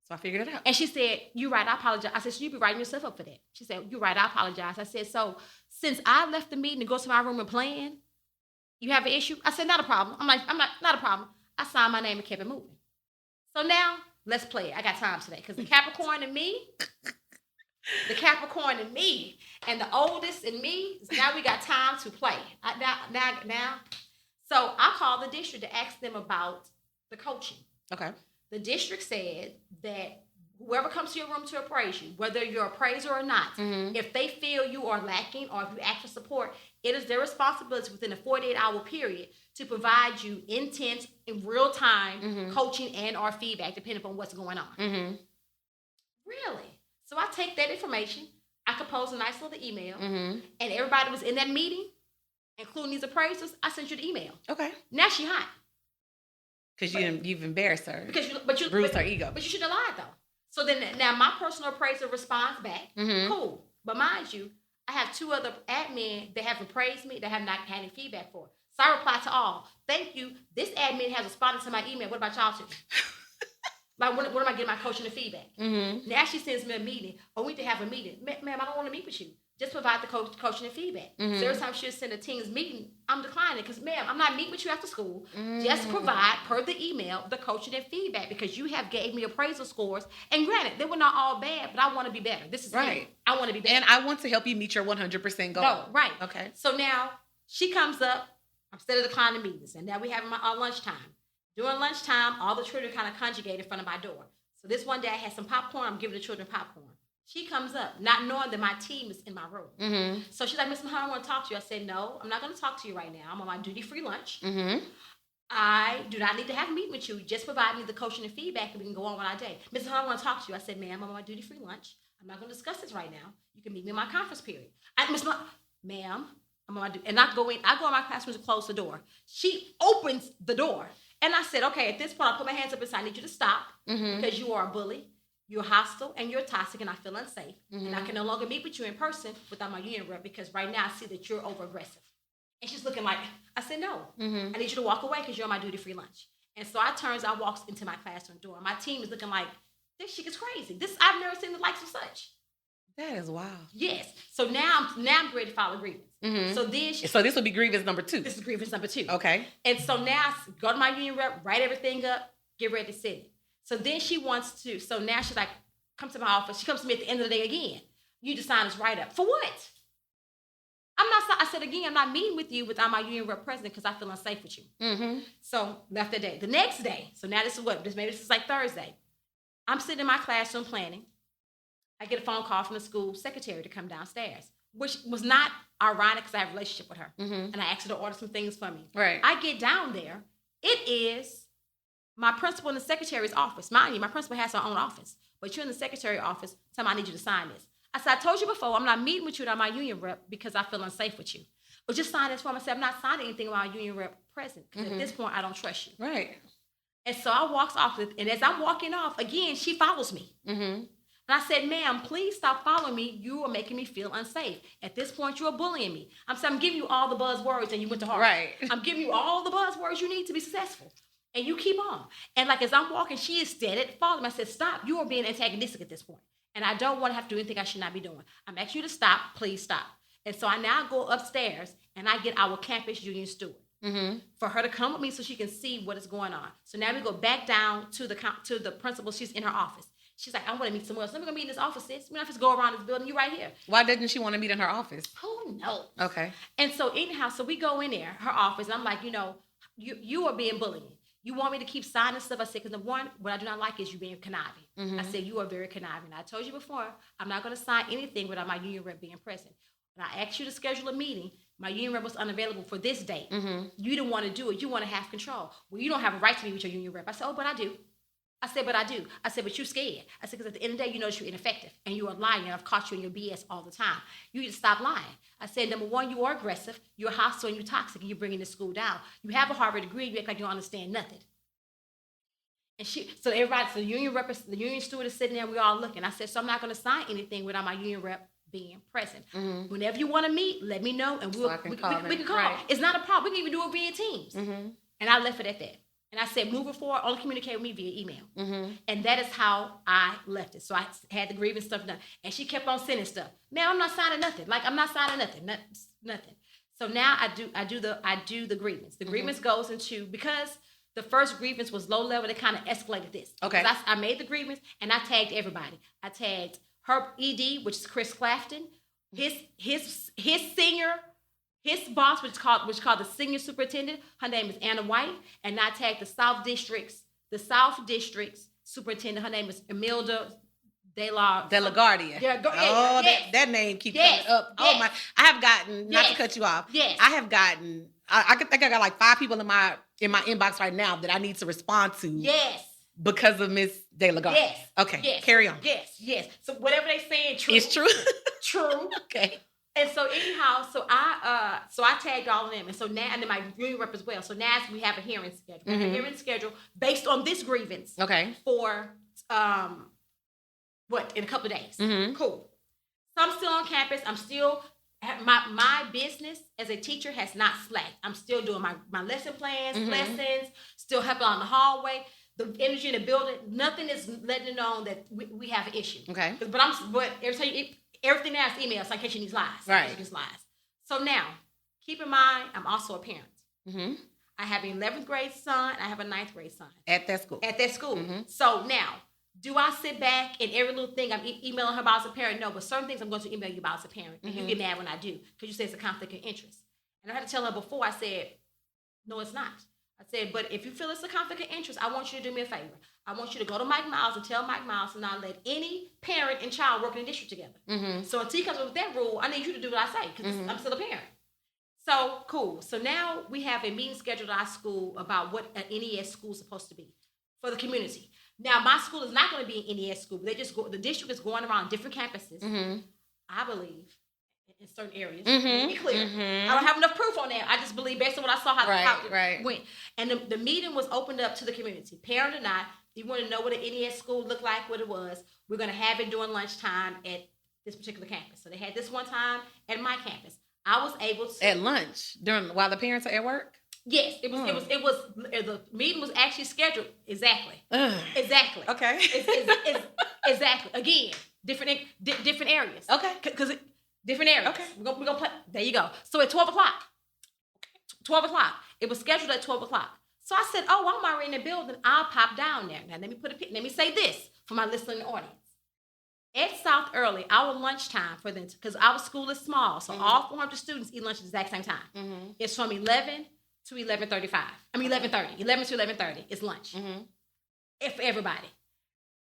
Speaker 1: So I figured it out.
Speaker 3: And she said, you're right, I apologize. I said, so you be writing yourself up for that. She said, you're right, I apologize. I said, so since I left the meeting to go to my room and plan, you have an issue? I said, not a problem. I'm not a problem. I signed my name and kept it moving. So now, let's play it. I got time today. Because the Capricorn and me and the oldest and me, now we got time to play. Now. So I called the district to ask them about the coaching. Okay. The district said that whoever comes to your room to appraise you, whether you're an appraiser or not, if they feel you are lacking or if you ask for support, it is their responsibility within a 48-hour period to provide you intense, in real-time coaching and or feedback, depending upon what's going on. Really? So I take that information, I compose a nice little email, and everybody was in that meeting, including these appraisers, I sent you the email. Okay. Now she hot.
Speaker 1: Because you've embarrassed her.
Speaker 3: But you
Speaker 1: bruised her ego.
Speaker 3: But you should have lied though. So then now my personal appraiser responds back.
Speaker 1: Mm-hmm.
Speaker 3: Cool. But mind you, I have 2 other admin that have appraised me that have not had any feedback for. So I reply to all. Thank you. This admin has responded to my email. What about y'all two? Like, when am I getting my coaching and feedback?
Speaker 1: Mm-hmm.
Speaker 3: Now she sends me a meeting. Oh, we need to have a meeting. Ma'am, I don't want to meet with you. Just provide the coaching and feedback.
Speaker 1: Mm-hmm.
Speaker 3: So every time she'll send a team's meeting, I'm declining because, ma'am, I'm not meeting with you after school. Just provide, per the email, the coaching and feedback because you have gave me appraisal scores. And granted, they were not all bad, but I want to be better. This is
Speaker 1: right.
Speaker 3: me. I want to be better.
Speaker 1: And I want to help you meet your 100% goal.
Speaker 3: No, right.
Speaker 1: Okay.
Speaker 3: So now she comes up. I'm still declining meetings. And now we have our lunchtime. During lunchtime, all the children kind of conjugate in front of my door. So this one day I had some popcorn. I'm giving the children popcorn. She comes up, not knowing that my team is in my room.
Speaker 1: Mm-hmm.
Speaker 3: So she's like, Miss Mahoney, I want to talk to you. I said, no, I'm not going to talk to you right now. I'm on my duty-free lunch.
Speaker 1: Mm-hmm.
Speaker 3: I do not need to have a meeting with you. Just provide me the coaching and feedback and we can go on with our day. Miss Mahoney, I want to talk to you. I said, ma'am, I'm on my duty-free lunch. I'm not going to discuss this right now. You can meet me in my conference period. Miss Mahoney, ma'am, I'm on my duty. And I go in my classroom to close the door. She opens the door. And I said, okay, at this point, I put my hands up and said, I need you to stop because you are a bully. You're hostile and you're toxic and I feel unsafe. And I can no longer meet with you in person without my union rep because right now I see that you're over-aggressive. And she's looking like, I said, no. I need you to walk away because you're on my duty-free lunch. And so I walks into my classroom door. My team is looking like, this chick is crazy. I've never seen the likes of such.
Speaker 1: That is wild.
Speaker 3: Yes. So now I'm ready to file a grievance. So this will
Speaker 1: be grievance number 2.
Speaker 3: This is grievance number 2.
Speaker 1: Okay.
Speaker 3: And so now I go to my union rep, write everything up, get ready to send it. So then so now she's like, come to my office. She comes to me at the end of the day again. You just sign this write-up. For what? I said again, I'm not meeting with you without my union rep present because I feel unsafe with you. Mm-hmm. So left the day. The next day, so now this is like Thursday. I'm sitting in my classroom planning. I get a phone call from the school secretary to come downstairs, which was not ironic because I have a relationship with her. And I asked her to order some things for me.
Speaker 1: Right.
Speaker 3: I get down there. It is my principal in the secretary's office. Mind you, my principal has her own office. But you're in the secretary office. Tell me I need you to sign this. I said, I told you before, I'm not meeting with you without my union rep because I feel unsafe with you. But just sign this form. I said, I'm not signing anything without my union rep present because at this point, I don't trust you.
Speaker 1: Right.
Speaker 3: And so I walks off. And as I'm walking off, again, she follows me. And I said, ma'am, please stop following me. You are making me feel unsafe. At this point, you're bullying me. I'm saying, I'm giving you all the buzzwords and you went to Harvard.
Speaker 1: Right.
Speaker 3: I'm giving you all the buzzwords you need to be successful. And you keep on. And like as I'm walking, she is steady following me. I said, stop. You are being antagonistic at this point. And I don't want to have to do anything I should not be doing. I'm asking you to stop. Please stop. And so I now go upstairs and I get our campus union steward for her to come with me so she can see what is going on. So now we go back down to the principal. She's in her office. She's like, I want to meet somewhere else. Let me go meet in this office, sis. We don't have to go around this building. You right here.
Speaker 1: Why didn't she want to meet in her office?
Speaker 3: Who knows?
Speaker 1: Okay.
Speaker 3: And so anyhow, so we go in there, her office, and I'm like, you are being bullied. You want me to keep signing stuff? I said, because what I do not like is you being conniving. I said, you are very conniving. I told you before, I'm not going to sign anything without my union rep being present. When I asked you to schedule a meeting, my union rep was unavailable for this date. You didn't want to do it. You want to have control. Well, you don't have a right to meet with your union rep. I said, oh, but I do. I said, but I do. I said, but you're scared. I said, because at the end of the day, you know you're ineffective and you are lying. And I've caught you in your BS all the time. You need to stop lying. I said, number one, you are aggressive. You're hostile and you're toxic and you're bringing the school down. You have a Harvard degree. You act like you don't understand nothing. And so the union steward is sitting there. We all looking. I said, so I'm not going to sign anything without my union rep being present. Whenever you want to meet, let me know and we can call. Right. It's not a problem. We can even do it via Teams. And I left it at that. And I said, moving forward, only communicate with me via email. And that is how I left it. So I had the grievance stuff done. And she kept on sending stuff. Man, I'm not signing nothing. Like, I'm not signing nothing. Nothing. So now I do the grievance. The grievance goes into, because the first grievance was low level, they kind of escalated this.
Speaker 1: Okay.
Speaker 3: I made the grievance and I tagged everybody. I tagged her ED, which is Chris Clafton, his senior. His boss, which is called the senior superintendent, her name is Anna White, and I tagged the South District's superintendent. Her name is Imelda De La Guardia. Yeah,
Speaker 1: yes. that name keeps coming up. Yes. Oh my! I have gotten, not to cut you off. Yes. I have gotten. I think I got like 5 people in my inbox right now that I need to respond to.
Speaker 3: Yes.
Speaker 1: Because of Miss De La Guardia. Yes. Okay. Yes. Carry on.
Speaker 3: Yes. So whatever they saying, true.
Speaker 1: It's true.
Speaker 3: True.
Speaker 1: Okay.
Speaker 3: And so anyhow, so I tagged all of them, and so now, and then my union rep as well. So now we have a hearing schedule. We have a hearing schedule based on this grievance.
Speaker 1: Okay.
Speaker 3: For in a couple of days. Cool. So I'm still on campus. I'm still my business as a teacher has not slacked. I'm still doing my lesson plans, lessons, still helping on the hallway. The energy in the building, nothing is letting it know that we have an issue. Okay. But everything now is email, so in case you need lies.
Speaker 1: Right.
Speaker 3: So now, keep in mind, I'm also a parent. I have an 11th grade son. I have a 9th grade son.
Speaker 1: At that school.
Speaker 3: So now, do I sit back and every little thing I'm emailing her about as a parent? No, but certain things I'm going to email you about as a parent. And you get mad when I do because you say it's a conflict of interest. And I had to tell her before, I said, no, it's not. I said, but if you feel it's a conflict of interest, I want you to do me a favor. I want you to go to Mike Miles and tell Mike Miles to not let any parent and child work in the district together. So until he comes up with that rule, I need you to do what I say because I'm still a parent. So, cool. So now we have a meeting scheduled at our school about what an NES school is supposed to be for the community. Now, my school is not going to be an NES school. But the district is going around different campuses, I believe, in certain areas. To be clear. I don't have enough proof on that. I just believe based on what I saw how it went. And the meeting was opened up to the community. Parent or not, if you want to know what an NES school looked like, what it was, we're going to have it during lunchtime at this particular campus. So they had this one time at my campus. I was able to
Speaker 1: at lunch while the parents are at work.
Speaker 3: Yes, it was. The meeting was actually scheduled exactly. Exactly. Okay. It's exactly. Again, different areas. Okay. Because different areas. Okay. We're gonna play. There you go. So at 12 o'clock. 12 o'clock. It was scheduled at 12 o'clock. So I said, "Oh, I'm already in the building. I'll pop down there." Now let me say this for my listening audience. At South Early, our lunchtime for them, because our school is small, so all 400 students eat lunch at the exact same time. It's from 11 to 11:35. I mean 11:30. 11 to 11:30 is lunch. For everybody.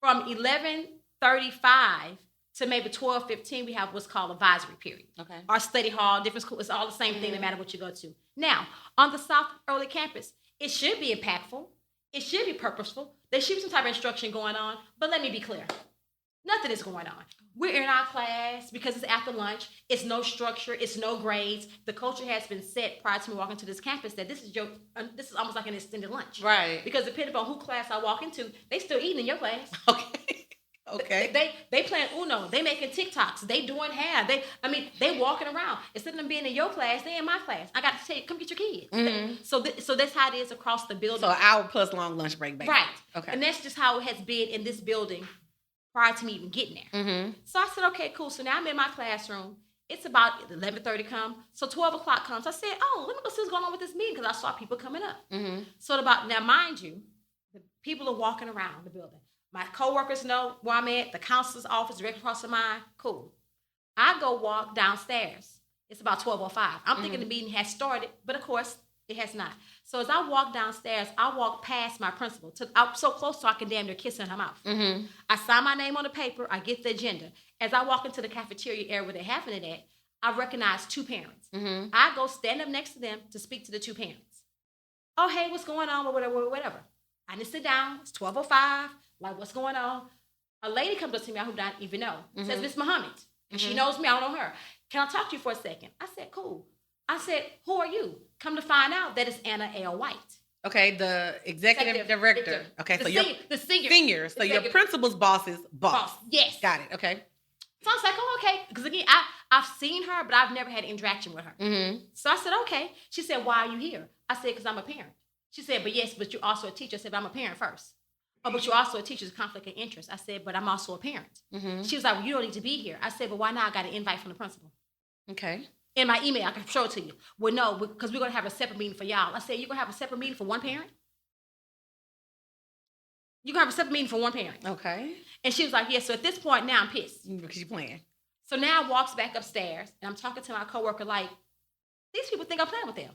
Speaker 3: From 11:35 to maybe 12:15, we have what's called advisory period. Okay. Our study hall, different schools, it's all the same thing no matter what you go to. Now, on the South Early campus, it should be impactful. It should be purposeful. There should be some type of instruction going on, but let me be clear. Nothing is going on. We're in our class because it's after lunch. It's no structure. It's no grades. The culture has been set prior to me walking to this campus that this is almost like an extended lunch. Right. Because depending on who class I walk into, they still eating in your class. Okay. Okay. They playing Uno. They making TikToks. They doing hair. They walking around. Instead of them being in your class, they in my class. I got to tell you, come get your kids. So that's how it is across the building.
Speaker 1: So an hour plus long lunch break, baby.
Speaker 3: Right. Okay. And that's just how it has been in this building prior to me even getting there. So I said, okay, cool. So now I'm in my classroom. It's about 11:30 come. So 12 o'clock comes. I said, oh, let me go see what's going on with this meeting because I saw people coming up. So now, mind you, the people are walking around the building. My coworkers know where I'm at. The counselor's office directly across from mine. Cool. I go walk downstairs. It's about 12:05. I'm thinking the meeting has started, but of course, it has not. So as I walk downstairs, I walk past my principal. I'm so close so I can damn near kiss her in her mouth. I sign my name on the paper. I get the agenda. As I walk into the cafeteria area where they're having it at, I recognize two parents. I go stand up next to them to speak to the two parents. Oh, hey, what's going on? Or whatever. I just sit down. It's 12:05. Like, what's going on? A lady comes up to me who I don't even know. Says, Miss Muhammad. And she knows me. I don't know her. Can I talk to you for a second? I said, cool. I said, who are you? Come to find out that it's Anna L. White.
Speaker 1: Okay, the executive director. Okay, so
Speaker 3: the
Speaker 1: senior. So your principal's boss's boss.
Speaker 3: Yes.
Speaker 1: Got it. Okay.
Speaker 3: So I was like, oh, okay. Because again, I've seen her, but I've never had interaction with her. So I said, okay. She said, why are you here? I said, because I'm a parent. She said, but you're also a teacher. I said, but I'm a parent first. Oh, but you're also a teacher's conflict of interest. I said, but I'm also a parent. She was like, well, you don't need to be here. I said, but why not? I got an invite from the principal. Okay. In my email, I can show it to you. Well, no, because we're going to have a separate meeting for y'all. I said, you're going to have a separate meeting for one parent? You're going to have a separate meeting for one parent. Okay. And she was like, yeah, so at this point, now I'm pissed.
Speaker 1: Because you're playing.
Speaker 3: So now I walks back upstairs, and I'm talking to my coworker like, these people think I'm playing with them.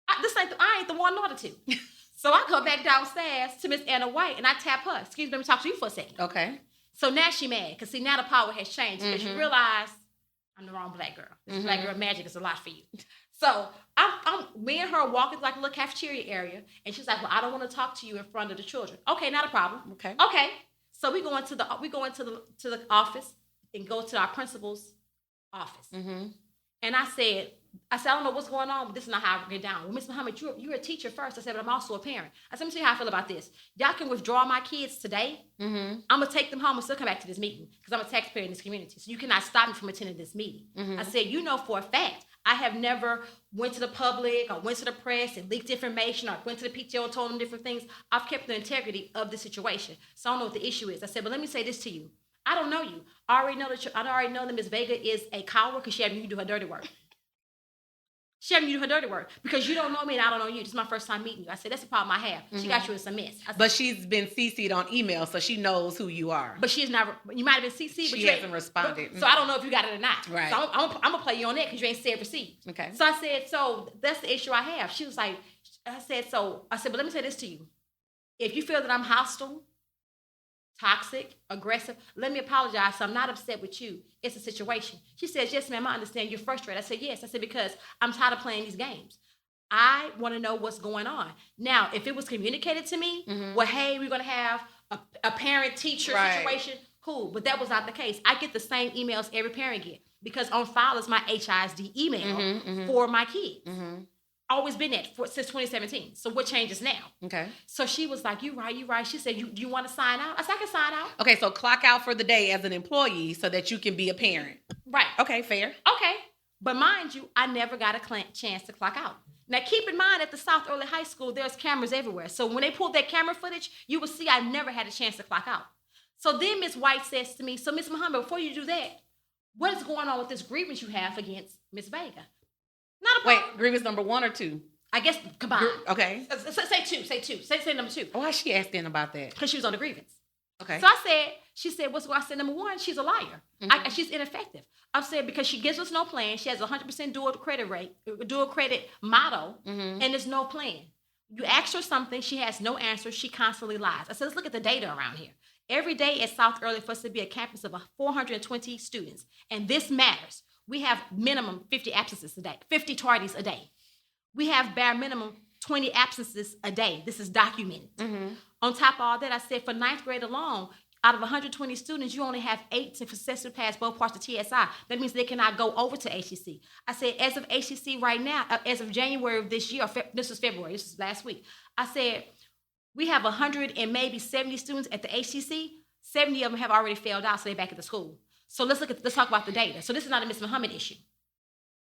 Speaker 3: I ain't the one nor the two. So I go back downstairs to Miss Anna White, and I tap her. Excuse me, let me talk to you for a second. Okay. So now she mad, because see, now the power has changed. Because you realize I'm the wrong black girl. This black girl magic is a lot for you. So me and her walking like a little cafeteria area, and she's like, well, I don't want to talk to you in front of the children. Okay, not a problem. Okay. So we go into the office and go to our principal's office. And I said, I don't know what's going on, but this is not how I get down. Well, Miss Muhammad, you're a teacher first. I said, but I'm also a parent. I said, let me tell you how I feel about this. Y'all can withdraw my kids today. I'm going to take them home and still come back to this meeting because I'm a taxpayer in this community. So you cannot stop me from attending this meeting. I said, you know for a fact, I have never went to the public or went to the press and leaked information or went to the PTO and told them different things. I've kept the integrity of the situation. So I don't know what the issue is. I said, but let me say this to you. I don't know you. I already know that Ms. Vega is a coward because she had me do her dirty work. She had me do her dirty work because you don't know me and I don't know you. This is my first time meeting you. I said, that's the problem I have. She got you in some mess. Said,
Speaker 1: but she's been CC'd on email, so she knows who you are.
Speaker 3: But she's not, you might have been CC'd, but
Speaker 1: she hasn't responded.
Speaker 3: So I don't know if you got it or not.
Speaker 1: Right.
Speaker 3: So I'm going to play you on that because you ain't said received.
Speaker 1: Okay.
Speaker 3: So I said, so that's the issue I have. She was like, I said, but let me say this to you. If you feel that I'm hostile, toxic, aggressive, let me apologize. So I'm not upset with you. It's a situation. She says, yes, ma'am, I understand you're frustrated. I said, yes. I said, because I'm tired of playing these games. I want to know what's going on. Now, if it was communicated to me, well, hey, we're going to have a parent-teacher situation, cool. But that was not the case. I get the same emails every parent get because on file is my HISD email for my kids. Always been that since 2017. So what changes now? Okay. So she was like, you right. She said, you want to sign out? I said, I can sign out.
Speaker 1: Okay, so clock out for the day as an employee so that you can be a parent.
Speaker 3: Right.
Speaker 1: Okay, fair.
Speaker 3: Okay. But mind you, I never got a chance to clock out. Now, keep in mind, at the South Early High School, there's cameras everywhere. So when they pulled that camera footage, you will see I never had a chance to clock out. So then Ms. White says to me, so Ms. Muhammad, before you do that, what is going on with this grievance you have against Ms. Vega? Not a problem.
Speaker 1: Wait, grievance number 1 or 2?
Speaker 3: I guess combined.
Speaker 1: Okay.
Speaker 3: Say two. Say number 2.
Speaker 1: Why is she asking about that?
Speaker 3: Because she was on the grievance.
Speaker 1: Okay.
Speaker 3: So she said, what's going on? I said, number 1, she's a liar. She's ineffective. I said, because she gives us no plan. She has 100% dual credit motto, and there's no plan. You ask her something, she has no answer. She constantly lies. I said, let's look at the data around here. Every day at South Early for us to be a campus of 420 students, and this matters. We have minimum 50 absences a day, 50 tardies a day. We have bare minimum 20 absences a day. This is documented. On top of all that, I said for 9th grade alone, out of 120 students, you only have 8 to successfully pass both parts of TSI. That means they cannot go over to HCC. I said, as of HCC right now, as of January of this year, this was February, this was last week, I said, we have 100 and maybe 70 students at the HCC. 70 of them have already failed out, so they're back at the school. So let's talk about the data. So this is not a Miss Muhammad issue.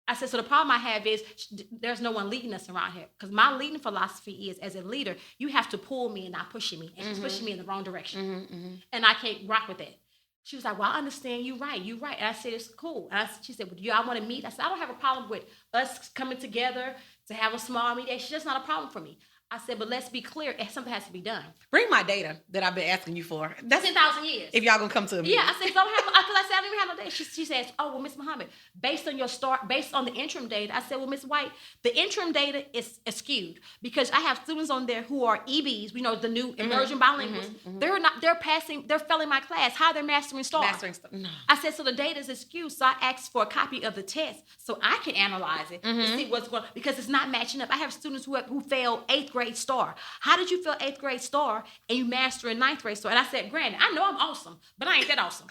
Speaker 3: I said, so the problem I have is there's no one leading us around here. Because my leading philosophy is, as a leader, you have to pull me and not pushing me. And she's pushing me in the wrong direction. And I can't rock with that. She was like, well, I understand. You're right. And I said, it's cool. And she said, well, do y'all want to meet? I said, I don't have a problem with us coming together to have a small meeting. It's just not a problem for me. I said, but let's be clear. Something has to be done.
Speaker 1: Bring my data that I've been asking you for.
Speaker 3: That's 10,000 years.
Speaker 1: If y'all gonna come to me.
Speaker 3: Yeah, I said, I don't even have no data. She says, oh, well, Miss Muhammad, based on the interim data, I said, well, Miss White, the interim data is skewed because I have students on there who are EBs, the new emerging bilinguals. They're failing my class. How are they mastering STAR? No. I said, so the data is skewed. So I asked for a copy of the test so I can analyze it and see what's going on because it's not matching up. I have students who fail 8th grade STAR. How did you fail 8th grade STAR and you master a 9th grade STAR? And I said, granted, I know I'm awesome, but I ain't that awesome.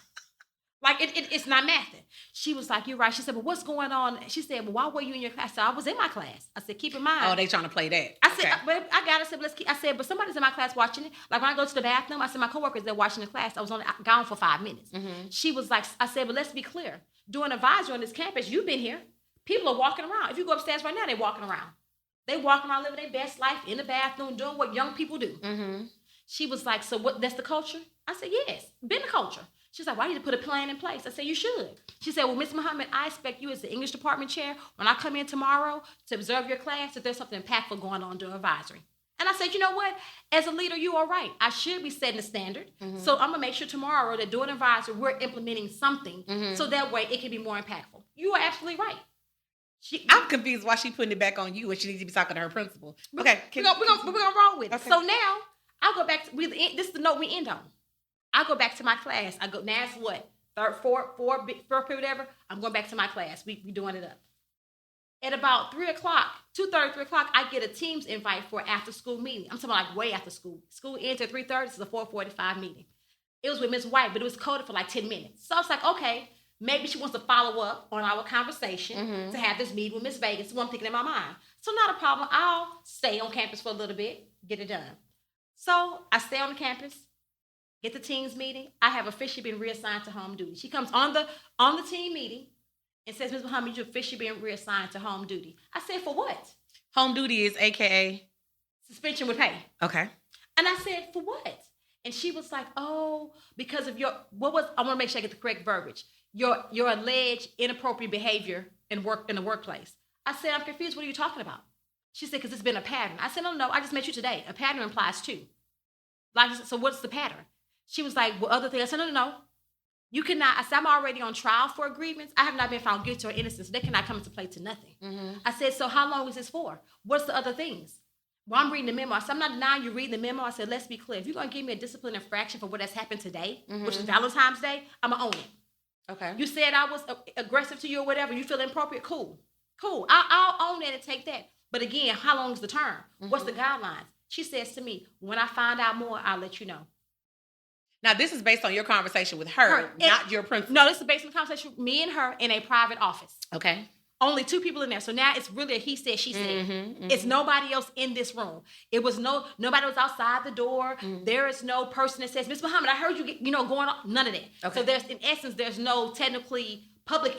Speaker 3: Like, it's not mathing. She was like, you're right. She said, but what's going on? She said, well, why were you in your class? I said, I was in my class. I said, keep in mind.
Speaker 1: Oh, they trying to play that.
Speaker 3: I said, but I got it. I said, but somebody's in my class watching it. Like, when I go to the bathroom, I said, my coworkers, they're watching the class. I was only gone for 5 minutes. She was like, I said, but let's be clear. Doing advisory on this campus, you've been here. People are walking around. If you go upstairs right now, they're walking around. They walking around living their best life in the bathroom, doing what young people do. She was like, so what? That's the culture? I said, yes, been the culture. She's like, well, I need to put a plan in place. I said, you should. She said, well, Miss Muhammad, I expect you as the English department chair, when I come in tomorrow to observe your class, that there's something impactful going on during advisory. And I said, you know what? As a leader, you are right. I should be setting the standard. So I'm going to make sure tomorrow that during advisory, we're implementing something so that way it can be more impactful. You are absolutely right.
Speaker 1: I'm confused why she putting it back on you when she needs to be talking to her principal. Okay.
Speaker 3: We're going to roll with it. Okay. So now, I'll go back to, this is the note we end on. I go back to my class. I go, now it's what? Fourth period, whatever. I'm going back to my class. We doing it up. At about 3 o'clock, 2:30, 3 o'clock, I get a Teams invite for an after-school meeting. I'm talking like way after school. School ends at 3:30. This is a 4:45 meeting. It was with Miss White, but it was coded for like 10 minutes. So I was like, okay, maybe she wants to follow up on our conversation to have this meeting with Miss Vegas. What I'm thinking in my mind. So not a problem. I'll stay on campus for a little bit, get it done. So I stay on the campus, get the team's meeting. I have officially been reassigned to home duty. She comes on the team meeting and says, Ms. Muhammad, you've officially been reassigned to home duty. I said, for what?
Speaker 1: Home duty is AKA?
Speaker 3: Suspension with pay.
Speaker 1: Okay.
Speaker 3: And I said, for what? And she was like, oh, because of I want to make sure I get the correct verbiage. Your alleged inappropriate behavior in the workplace. I said, I'm confused. What are you talking about? She said, because it's been a pattern. I said, no, I just met you today. A pattern implies two. Like, so what's the pattern? She was like, well, other things. I said, no. You cannot. I said, I'm already on trial for a grievance. I have not been found guilty or innocent, so they cannot come into play to nothing. I said, so how long is this for? What's the other things? Well, I'm reading the memo. I said, I'm not denying you reading the memo. I said, let's be clear. If you're going to give me a discipline infraction for what has happened today, which is Valentine's Day, I'm going to own it.
Speaker 1: Okay.
Speaker 3: You said I was aggressive to you or whatever. You feel inappropriate. Cool. I'll own that and take that. But again, how long is the term? What's the guidelines? She says to me, when I find out more, I'll let you know.
Speaker 1: Now, this is based on your conversation with her, not your principal.
Speaker 3: No, this is based on the conversation with me and her in a private office.
Speaker 1: Okay.
Speaker 3: Only two people in there. So now it's really a he said, she said. It's nobody else in this room. It was nobody was outside the door. There is no person that says, Ms. Muhammad, I heard you going on. None of that. Okay. So there's no technically public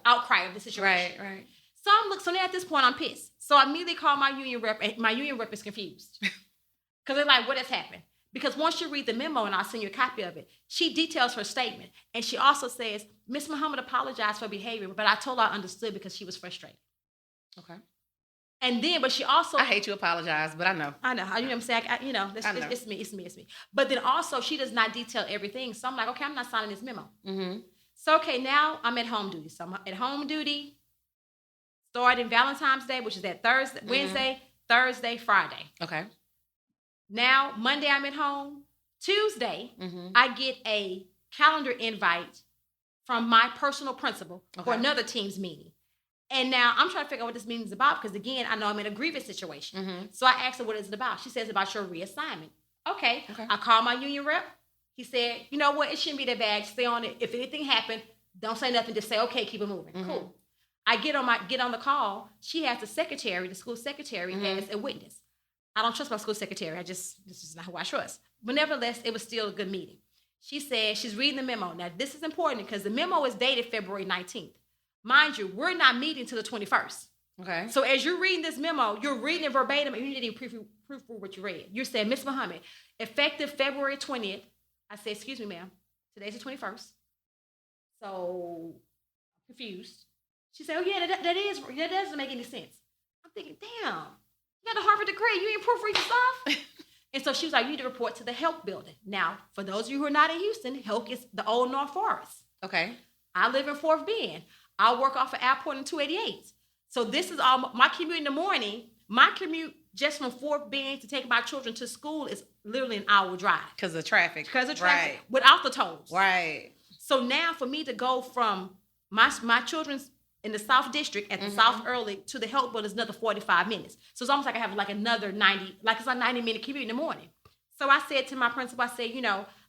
Speaker 3: outcry of the situation.
Speaker 1: Right.
Speaker 3: So now at this point, I'm pissed. So I immediately call my union rep, and my union rep is confused. Because they're like, what has happened? Because once you read the memo, and I'll send you a copy of it, she details her statement. And she also says, Ms. Muhammad apologized for behavior, but I told her I understood because she was frustrated.
Speaker 1: Okay.
Speaker 3: And then, but she also...
Speaker 1: I hate you apologize, but I know.
Speaker 3: You know what I'm saying? It's me. But then also, she does not detail everything. So I'm like, okay, I'm not signing this memo. So, okay, now I'm at home duty. So I'm at home duty, starting Valentine's Day, which is that Wednesday, Thursday, Friday.
Speaker 1: Okay.
Speaker 3: Now, Monday, I'm at home. Tuesday, I get a calendar invite from my personal principal for another team's meeting. And now I'm trying to figure out what this meeting is about because, again, I know I'm in a grievance situation. So I asked her, what is it about? She says, about your reassignment. Okay. I call my union rep. He said, you know what? It shouldn't be that bad. Stay on it. If anything happened, don't say nothing. Just say, okay, keep it moving. Cool. I get on the call. She has the school secretary as a witness. I don't trust my school secretary. This is not who I trust. But nevertheless, it was still a good meeting. She said she's reading the memo. Now, this is important because the memo is dated February 19th. Mind you, we're not meeting till the 21st.
Speaker 1: Okay.
Speaker 3: So as you're reading this memo, you're reading it verbatim and you didn't even proofread what you read. You're saying, Ms. Muhammad, effective February 20th. I said, excuse me, ma'am. Today's the 21st. So I'm confused. She said, oh, yeah, that doesn't make any sense. I'm thinking, damn. You got a Harvard degree. You ain't proofreading stuff. And so she was like, you need to report to the Helk building. Now, for those of you who are not in Houston, Helk is the old North Forest.
Speaker 1: Okay.
Speaker 3: I live in Fort Bend. I work off of Airport in 288. So this is all my commute in the morning. My commute just from Fort Bend to take my children to school is literally an hour drive.
Speaker 1: Because of traffic.
Speaker 3: Right. Without the tolls.
Speaker 1: Right.
Speaker 3: So now for me to go from my children's in the South District at the South Early to the Help Building is another 45 minutes. So it's almost like I have like another 90-minute commute in the morning. So I said to my principal, I said,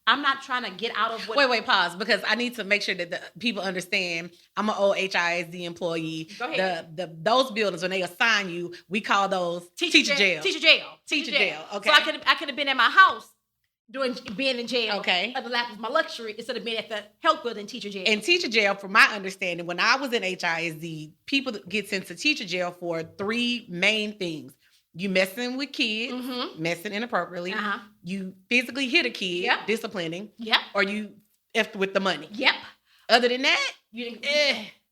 Speaker 3: I'm not trying to get out of what...
Speaker 1: Wait, pause, because I need to make sure that the people understand I'm an old HISD employee.
Speaker 3: Go ahead.
Speaker 1: Those buildings, when they assign you, we call those teacher jail.
Speaker 3: Teacher jail. Okay. So I could have been at my house being in jail at the lap of my luxury instead of being at the Help Building teacher jail.
Speaker 1: And teacher jail, from my understanding, when I was in HISD, people get sent to teacher jail for 3 main things. You messing with kids, messing inappropriately. You physically hit a kid, disciplining.
Speaker 3: Yep.
Speaker 1: Or you effed with the money.
Speaker 3: Yep.
Speaker 1: Other than that,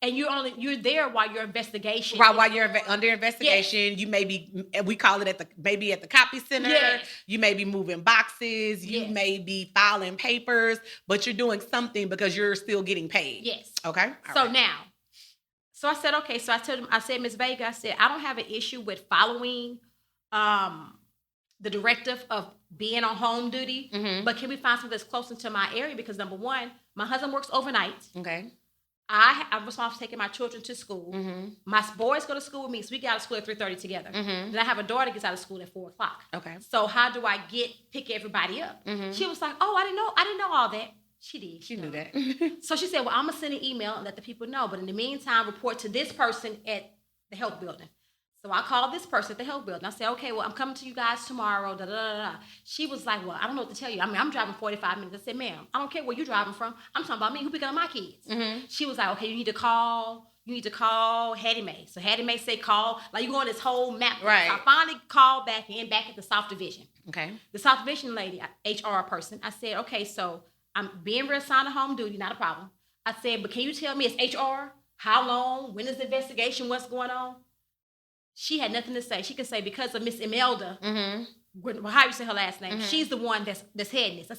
Speaker 3: and you're there while your investigation.
Speaker 1: Right, while you're under investigation, you may be, we call it at the copy center. Yes. You may be moving boxes. You may be filing papers, but you're doing something because you're still getting paid.
Speaker 3: Yes.
Speaker 1: Okay.
Speaker 3: So I said, okay. So I said, Ms. Vega, I said, I don't have an issue with following the directive of being on home duty, but can we find something that's closer to my area? Because number one, my husband works overnight.
Speaker 1: Okay.
Speaker 3: I'm responsible for taking my children to school. My boys go to school with me, so we get out of school at 3:30 together. Then I have a daughter that gets out of school at 4:00.
Speaker 1: Okay.
Speaker 3: So how do I pick everybody up? She was like, oh, I didn't know all that. She did.
Speaker 1: She knew that.
Speaker 3: So she said, well, I'm going to send an email and let the people know. But in the meantime, report to this person at the health building. So I called this person at the health building. I said, okay, well, I'm coming to you guys tomorrow. Da, da, da, da. She was like, well, I don't know what to tell you. I mean, I'm driving 45 minutes. I said, ma'am, I don't care where you're driving from. I'm talking about me. Who picking up my kids? Mm-hmm. She was like, okay, you need to call Hattie Mae. So Hattie Mae said call. Like, you go on this whole map.
Speaker 1: Right.
Speaker 3: So I finally called back at the South Division.
Speaker 1: Okay.
Speaker 3: The South Division lady, HR person, I said, okay, so I'm being reassigned to home duty, not a problem. I said, but can you tell me, it's HR? How long? When is the investigation? What's going on? She had nothing to say. She could say, because of Miss Imelda, how you say her last name, she's the one that's heading this.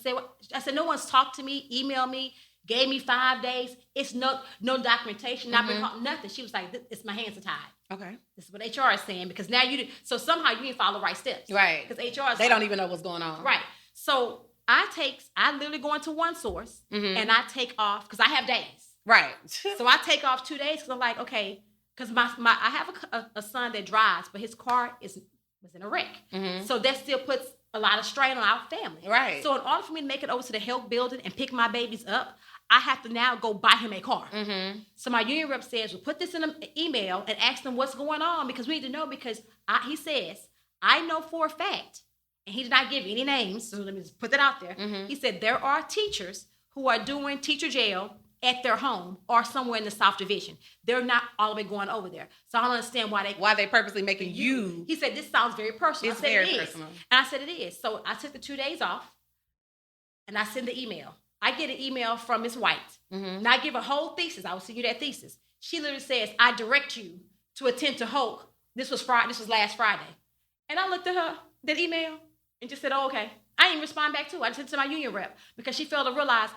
Speaker 3: I said, no one's talked to me, emailed me, gave me 5 days. It's no documentation, not been called, nothing. She was like, it's my hands are tied. Okay. This is what HR is saying, because now so somehow you didn't follow the right steps.
Speaker 1: Right.
Speaker 3: Because HR is
Speaker 1: they don't even know what's going on.
Speaker 3: Right. So I literally go into one source and I take off, because I have days.
Speaker 1: Right.
Speaker 3: So I take off 2 days because I'm like, okay, because I have a son that drives, but his car was in a wreck. Mm-hmm. So that still puts a lot of strain on our family. Right. So in order for me to make it over to the health building and pick my babies up, I have to now go buy him a car. Mm-hmm. So my union rep says, well, put this in an email and ask them what's going on, because we need to know, because he says, I know for a fact, and he did not give any names, so let me just put that out there. Mm-hmm. He said there are teachers who are doing teacher jail at their home or somewhere in the South Division. They're not all the way going over there. So I don't understand why they
Speaker 1: purposely making you.
Speaker 3: He said, this sounds very personal.
Speaker 1: It's very personal.
Speaker 3: And I said, it is. So I took the 2 days off and I send the email. I get an email from Ms. White. Mm-hmm. And I give a whole thesis. I will send you that thesis. She literally says, I direct you to attend to Hoke. This was last Friday. And I looked at that email and just said, oh, okay. I didn't respond back to it. I sent it to my union rep, because she failed to realize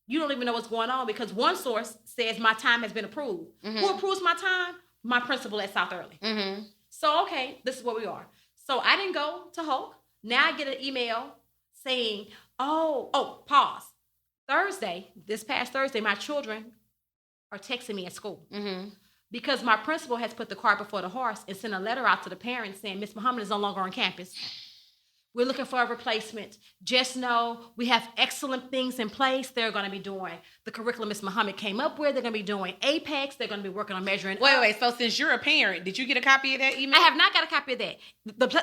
Speaker 3: you don't even know what's going on, because one source says my time has been approved. Mm-hmm. Who approves my time? My principal at South Early. Mm-hmm. So, okay, this is where we are. So I didn't go to Hoke. Now I get an email saying, pause. This past Thursday, my children are texting me at school. Mm-hmm. Because my principal has put the cart before the horse and sent a letter out to the parents saying, Miss Muhammad is no longer on campus. We're looking for a replacement. Just know we have excellent things in place. They're going to be doing the curriculum Ms. Muhammad came up with. They're going to be doing Apex. They're going to be working on measuring.
Speaker 1: Wait. So since you're a parent, did you get a copy of that email?
Speaker 3: I have not got a copy of that.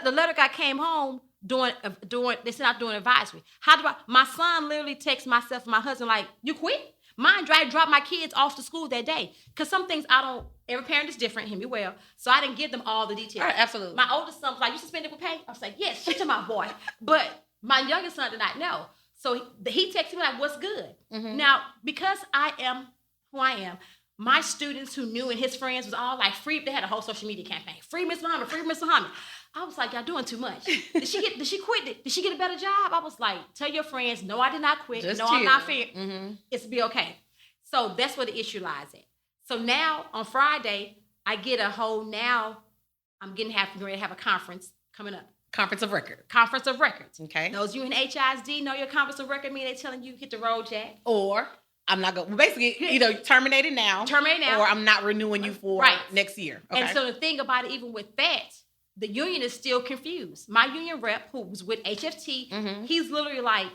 Speaker 3: The letter guy came home they sent out doing advisory. My son literally texts myself and my husband like, you quit? Mine dropped my kids off to school that day. Because some things every parent is different, hear me well. So I didn't give them all the details.
Speaker 1: Right, absolutely.
Speaker 3: My oldest son was like, you suspended with pay? I was like, yes, shit to my boy. But my youngest son did not know. So he texted me like, what's good? Mm-hmm. Now, because I am who I am, my students who knew and his friends was all like, they had a whole social media campaign. Free Miss Muhammad, free Miss Muhammad. I was like, y'all doing too much. Did she quit? Did she get a better job? I was like, tell your friends, no, I did not quit.
Speaker 1: Just
Speaker 3: no,
Speaker 1: chill.
Speaker 3: I'm not fair. Mm-hmm. It's be okay. So that's where the issue lies at. So now on Friday, I get I'm ready to have a conference coming up.
Speaker 1: Conference of record.
Speaker 3: Conference of records.
Speaker 1: Okay.
Speaker 3: Those you in HISD know your conference of record mean they telling you hit the road, Jack.
Speaker 1: Or I'm not going. Basically, either terminate it now. Or I'm not renewing you for next year. Okay.
Speaker 3: And so the thing about it, even with that, the union is still confused. My union rep, who was with HFT, he's literally like,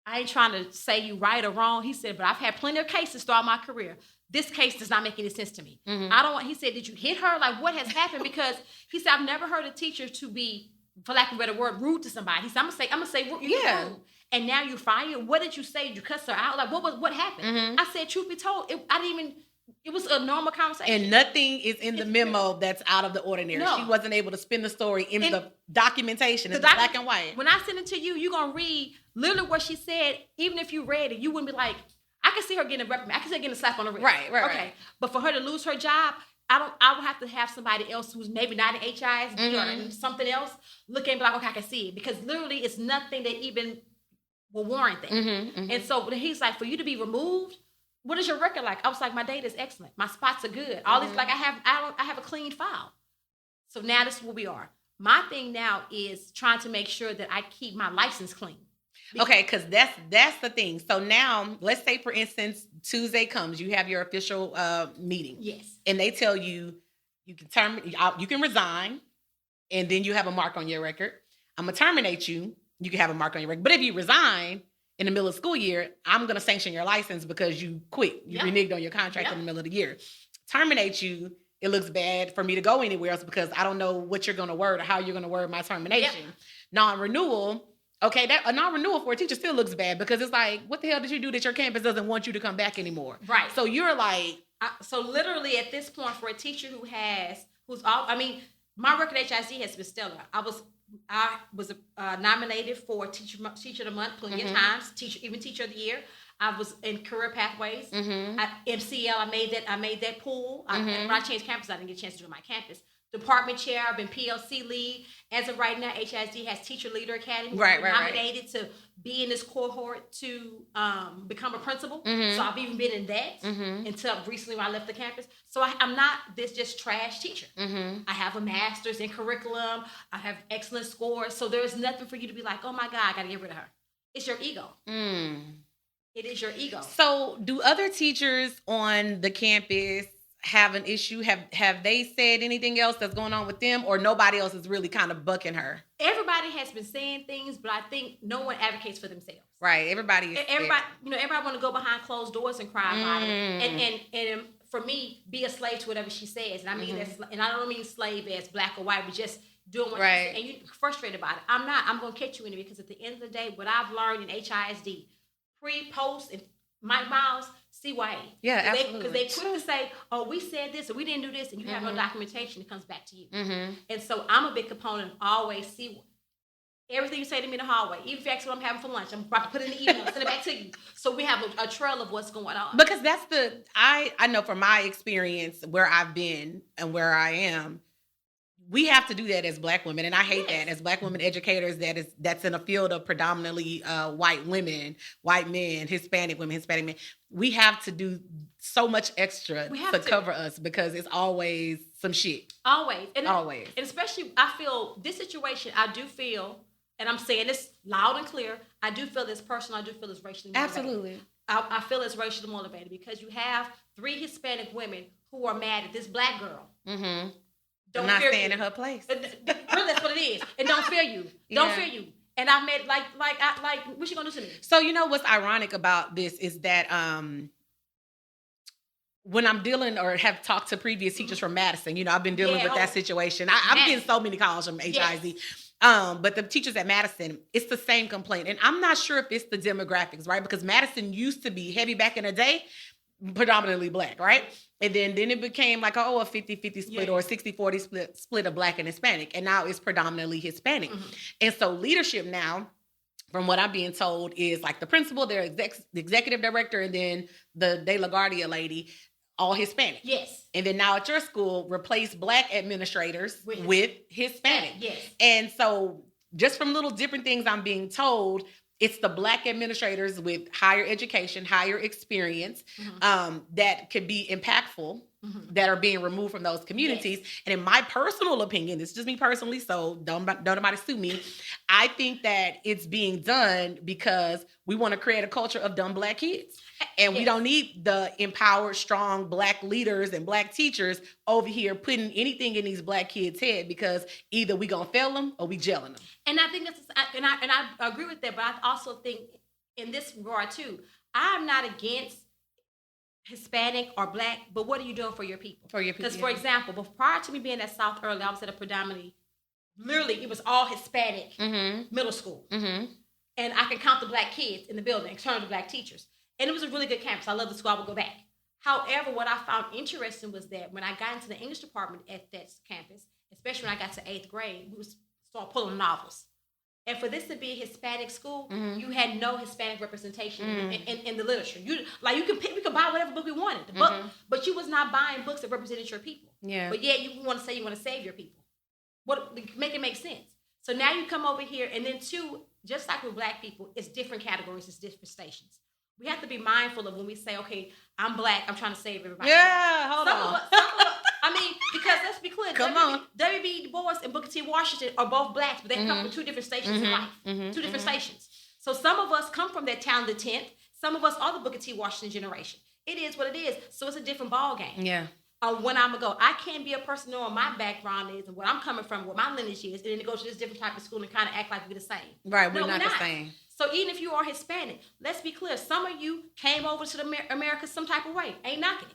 Speaker 3: I ain't trying to say you right or wrong. He said, but I've had plenty of cases throughout my career. This case does not make any sense to me. Mm-hmm. He said, did you hit her? Like, what has happened? Because he said, I've never heard a teacher to be, for lack of a better word, rude to somebody. He said, I'm gonna say rude. Rude. And now you're fired. What did you say? Did you cuss her out? Like, what happened? Mm-hmm. I said, truth be told, it was a normal conversation.
Speaker 1: And nothing is in the memo that's out of the ordinary. No. She wasn't able to spin the story in the documentation. It's black and white.
Speaker 3: When I send it to you, you're going to read literally what she said. Even if you read it, you wouldn't be like, I can see her getting a reprimand. I can see her getting a slap on the wrist.
Speaker 1: Right.
Speaker 3: Okay. But for her to lose her job, I would have to have somebody else who's maybe not in HISD or something else look and be like, okay, I can see it. Because literally it's nothing that even will warrant that. And so he's like, for you to be removed, what is your record like? I was like, my data is excellent. My spots are good. All these, like, I have a clean file. So now this is where we are. My thing now is trying to make sure that I keep my license clean.
Speaker 1: Okay, because that's the thing. So now, let's say, for instance, Tuesday comes, you have your official meeting.
Speaker 3: Yes.
Speaker 1: And they tell you you can resign, and then you have a mark on your record. I'm gonna terminate you. You can have a mark on your record. But if you resign, in the middle of school year, I'm going to sanction your license because you quit. You reneged on your contract in the middle of the year. Terminate you, it looks bad for me to go anywhere else because I don't know what you're going to word or how you're going to word my termination. Non-renewal, okay, a non-renewal for a teacher still looks bad because it's like, what the hell did you do that your campus doesn't want you to come back anymore?
Speaker 3: Right.
Speaker 1: So you're like...
Speaker 3: so literally at this point, for a teacher my record at HISD has been stellar. I was nominated for Teacher of the Month plenty of times, Teacher of the Year. I was in Career Pathways. MCL, I made that pool. When I changed campus, I didn't get a chance to do it on my campus. Department chair, I've been PLC lead. As of right now, HISD has Teacher Leader Academy. Nominated to be in this cohort to become a principal. So I've even been in that until recently when I left the campus. So I'm not this just trash teacher. I have a master's in curriculum. I have excellent scores. So there's nothing for you to be like, oh my God, I got to get rid of her. It's your ego. It is your ego.
Speaker 1: So do other teachers on the campus have an issue? Have they said anything else that's going on with them, or nobody else is really kind of bucking her?
Speaker 3: Everybody has been saying things, but I think no one advocates for themselves.
Speaker 1: Right. Everybody
Speaker 3: want to go behind closed doors and cry about it. And for me, be a slave to whatever she says. And I mean and I don't mean slave as black or white, but just doing what she says. And you're frustrated about it. I'm going to catch you in it because at the end of the day, what I've learned in HISD, pre, post, and Mike Miles, CYA.
Speaker 1: Yeah, absolutely.
Speaker 3: Because they quick to say, oh, we said this or we didn't do this, and you have no documentation, it comes back to you. And so I'm a big component of always see everything you say to me in the hallway. Even if you ask what I'm having for lunch, I'm about to put it in the email, send it back to you. So we have a trail of what's going on.
Speaker 1: Because that's I know from my experience where I've been and where I am, we have to do that as Black women, and I hate that as Black women educators. That's in a field of predominantly white women, white men, Hispanic women, Hispanic men. We have to do so much extra to cover us because it's always some shit.
Speaker 3: Always,
Speaker 1: and
Speaker 3: especially I feel this situation. I do feel, and I'm saying this loud and clear. I do feel this personal. I do feel it's racially motivated.
Speaker 1: Absolutely,
Speaker 3: I feel it's racially motivated because you have 3 Hispanic women who are mad at this Black girl.
Speaker 1: I'm not staying in her place.
Speaker 3: Really, that's what it is. And don't fear you. Don't fear you. And I made like what's she gonna do to me?
Speaker 1: So you know what's ironic about this is that when I'm dealing or have talked to previous teachers from Madison, I've been dealing with that situation. I'm getting so many calls from HISD. But the teachers at Madison, it's the same complaint. And I'm not sure if it's the demographics, right? Because Madison used to be heavy back in the day, predominantly Black, right? And then it became like a 50-50 split or a 60-40 split of Black and Hispanic. And now it's predominantly Hispanic. And so leadership now, from what I'm being told, is like the principal, their the executive director, and then the De La Guardia lady, all Hispanic.
Speaker 3: Yes.
Speaker 1: And then now at your school, replace Black administrators with Hispanic.
Speaker 3: Yes.
Speaker 1: And so just from little different things I'm being told, it's the Black administrators with higher education, higher experience, that could be impactful, that are being removed from those communities. Yes. And in my personal opinion, this is just me personally, so don't nobody sue me. I think that it's being done because we want to create a culture of dumb Black kids. And we don't need the empowered, strong Black leaders and Black teachers over here putting anything in these Black kids' head because either we gonna fail them or we jailing them.
Speaker 3: And I think I agree with that, but I also think in this regard too, I'm not against Hispanic or Black, but what are you doing for your people? For your people. Because for example, prior to me being at South Early, I was at a predominantly, literally, it was all Hispanic middle school. And I can count the Black kids in the building, in terms of Black teachers. And it was a really good campus. I love the school. I would go back. However, what I found interesting was that when I got into the English department at that campus, especially when I got to 8th grade, we would start pulling novels. And for this to be a Hispanic school, you had no Hispanic representation in the literature. We could buy whatever book we wanted, but you was not buying books that represented your people. Yeah. But yet you want to say you want to save your people. Make it make sense. So now you come over here, and then two, just like with Black people, it's different categories, it's different stations. We have to be mindful of when we say, okay, I'm Black, I'm trying to save everybody.
Speaker 1: Yeah, hold on.
Speaker 3: Because let's be clear. W.B. Du Bois and Booker T. Washington are both Blacks, but they come from 2 different stations in life. 2 different stations. So some of us come from that talented 10th. Some of us are the Booker T. Washington generation. It is what it is. So it's a different ball game. Yeah. When I'm going to go, I can't be a person knowing my background is and where I'm coming from, what my lineage is, and then to go to this different type of school and kind of act like we're the same.
Speaker 1: Right, we're not the same.
Speaker 3: So even if you are Hispanic, let's be clear. Some of you came over to America some type of way. Ain't knocking it.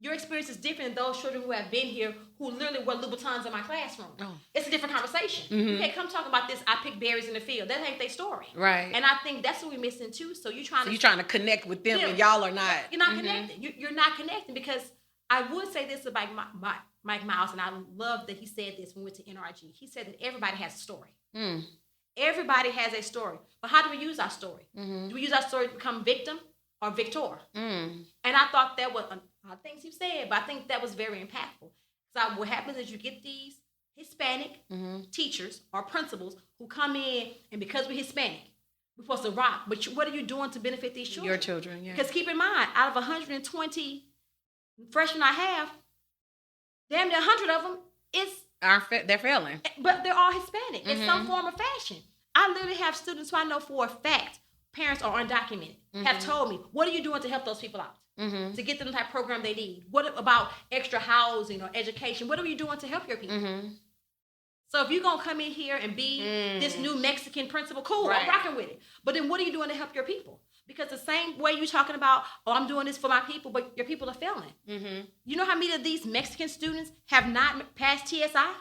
Speaker 3: Your experience is different than those children who have been here who literally wear Louboutins in my classroom. Oh. It's a different conversation. Mm-hmm. You can't come talk about this, I pick berries in the field. That ain't their story.
Speaker 1: Right.
Speaker 3: And I think that's what we're missing too. So you're trying
Speaker 1: to connect with them and y'all are not.
Speaker 3: You're not connecting. You're not connecting because I would say this about Mike Miles, and I love that he said this when we went to NRG. He said that everybody has a story. Mm. Everybody has a story. But how do we use our story? Mm-hmm. Do we use our story to become victim or victor? Mm. And I thought that was things you said, but I think that was very impactful. So what happens is you get these Hispanic teachers or principals who come in, and because we're Hispanic, we're supposed to rock. But what are you doing to benefit these children?
Speaker 1: Your children, yeah.
Speaker 3: Because keep in mind, out of 120 freshmen I have, damn near 100 of them
Speaker 1: they're failing.
Speaker 3: But they're all Hispanic in some form or fashion. I literally have students who I know for a fact, parents are undocumented, have told me, what are you doing to help those people out? Mm-hmm. To get them the type of program they need? What about extra housing or education? What are you doing to help your people? Mm-hmm. So if you're going to come in here and be this new Mexican principal, cool, right. I'm rocking with it. But then what are you doing to help your people? Because the same way you're talking about, I'm doing this for my people, but your people are failing. Mm-hmm. You know how many of these Mexican students have not passed TSI?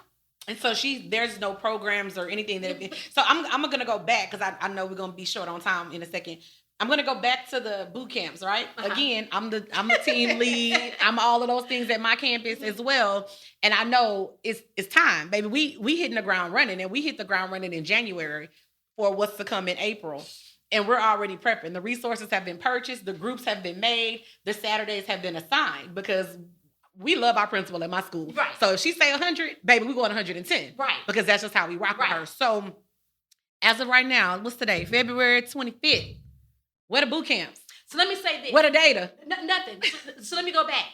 Speaker 1: And so there's no programs or anything that. So I'm going to go back because I know we're going to be short on time in a second. I'm going to go back to the boot camps, right? Uh-huh. Again, I'm the team lead. I'm all of those things at my campus as well. And I know it's time, baby. We hitting the ground running, and we hit the ground running in January for what's to come in April. And we're already prepping. The resources have been purchased. The groups have been made. The Saturdays have been assigned because we love our principal at my school.
Speaker 3: Right.
Speaker 1: So if she say 100, baby, we going 110.
Speaker 3: Right.
Speaker 1: Because that's just how we rock with her. So as of right now, what's today? February 25th. Where the boot camps?
Speaker 3: So let me say this.
Speaker 1: Where the data?
Speaker 3: Nothing. So let me go back.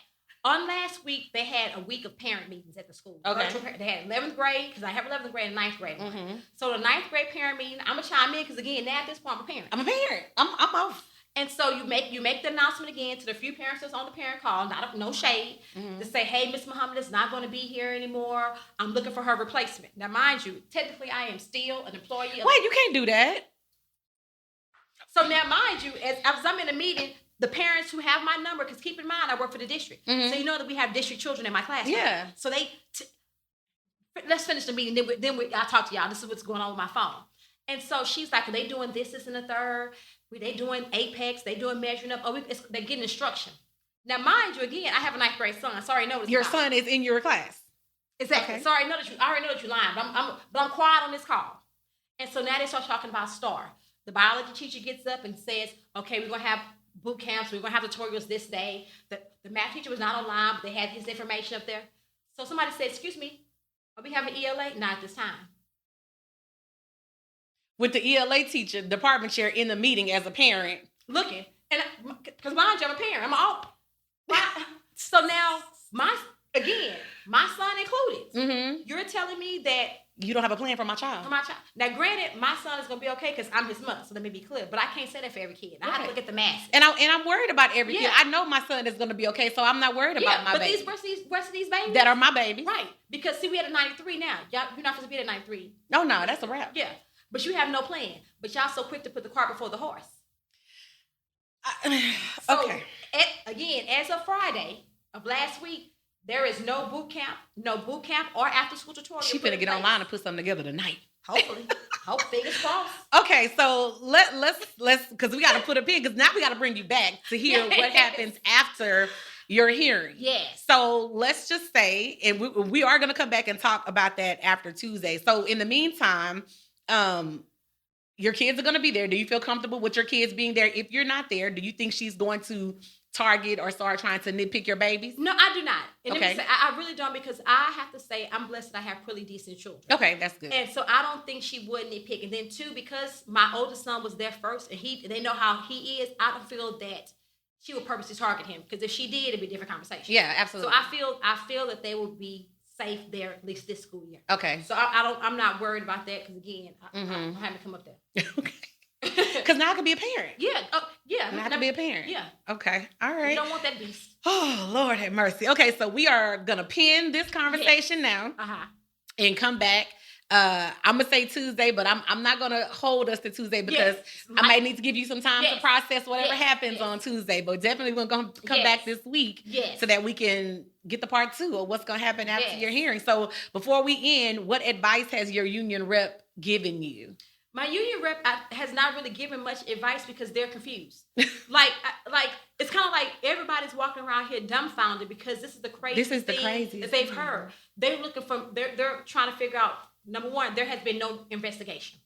Speaker 3: On last week, they had a week of parent meetings at the school.
Speaker 1: Okay.
Speaker 3: They had 11th grade, because I have 11th grade and 9th grade. Mm-hmm. So the 9th grade parent meeting, I'm going to chime in, because again, now at this point, I'm a parent.
Speaker 1: I'm a parent. I'm off.
Speaker 3: And so you make the announcement again to the few parents that's on the parent call, no shade, to say, hey, Miss Muhammad is not going to be here anymore. I'm looking for her replacement. Now, mind you, technically, I am still an employee.
Speaker 1: Wait, you can't do that.
Speaker 3: So now, mind you, as I'm in a meeting, the parents who have my number, because keep in mind, I work for the district. Mm-hmm. So you know that we have district children in my class.
Speaker 1: Yeah.
Speaker 3: So let's finish the meeting. Then I'll talk to y'all. This is what's going on with my phone. And so she's like, are they doing this, and the third? They doing Apex? They doing measuring up? They're getting instruction. Now, mind you, again, I have a 9th grade son. Sorry, notice
Speaker 1: your son is in your class.
Speaker 3: Exactly.
Speaker 1: Okay.
Speaker 3: Sorry, I already know that you're lying, but I'm quiet on this call. And so now they start talking about STAR. The biology teacher gets up and says, okay, we're going to have boot camps. We're going to have tutorials this day. The math teacher was not online, but they had his information up there. So somebody said, excuse me, are we having ELA? Not at this time.
Speaker 1: With the ELA teacher, department chair in the meeting as a parent.
Speaker 3: Looking. And because mind you, I'm a parent. I'm all. So now, my son included. Mm-hmm. You're telling me that
Speaker 1: you don't have a plan for my child.
Speaker 3: Now, granted, my son is going to be okay because I'm his mother, so let me be clear. But I can't say that for every kid. I have to look at the masses.
Speaker 1: And I'm worried about every kid. I know my son is going to be okay, so I'm not worried about my baby.
Speaker 3: But rest of these babies.
Speaker 1: That are my babies.
Speaker 3: Right. Because, see, we had a 93 now. You're not supposed to be at a 93.
Speaker 1: No, that's a wrap.
Speaker 3: Yeah. But you have no plan. But y'all so quick to put the cart before the horse.
Speaker 1: Okay.
Speaker 3: Again, as of Friday of last week, there is no boot camp or after school tutorial.
Speaker 1: She finna get online and put something together tonight.
Speaker 3: Hopefully. Fingers crossed.
Speaker 1: Okay, so let's because we got to put a pin, because now we got to bring you back to hear what happens after your hearing.
Speaker 3: Yes.
Speaker 1: So let's just say, and we are going to come back and talk about that after Tuesday. So in the meantime, your kids are going to be there. Do you feel comfortable with your kids being there? If you're not there, do you think she's going to target or start trying to nitpick your babies?
Speaker 3: No, I do not. And
Speaker 1: okay.
Speaker 3: I really don't, because I have to say I'm blessed that I have pretty decent children.
Speaker 1: Okay, that's good.
Speaker 3: And so I don't think she would nitpick. And then two, because my oldest son was there first and they know how he is, I don't feel that she would purposely target him, because if she did, it'd be a different conversation.
Speaker 1: Yeah, absolutely.
Speaker 3: So I feel that they will be safe there at least this school year.
Speaker 1: Okay.
Speaker 3: So I'm not worried about that, because again, I'm having to come up there.
Speaker 1: Okay. Because now I can be a parent.
Speaker 3: Yeah. Yeah.
Speaker 1: Now I can be a parent.
Speaker 3: Yeah.
Speaker 1: Okay. All right.
Speaker 3: You don't want that beast.
Speaker 1: Oh, Lord have mercy. Okay, so we are going to pin this conversation now and come back I'm gonna say Tuesday, but I'm not gonna hold us to Tuesday because I might need to give you some time to process whatever happens on Tuesday. But definitely we're gonna come back this week so that we can get the part 2 of what's gonna happen after your hearing. So before we end, what advice has your union rep given you?
Speaker 3: My union rep has not really given much advice because they're confused. like it's kind of like everybody's walking around here dumbfounded because this is the craziest thing that they've heard. They're looking for, they're trying to figure out, number one, there has been no investigation.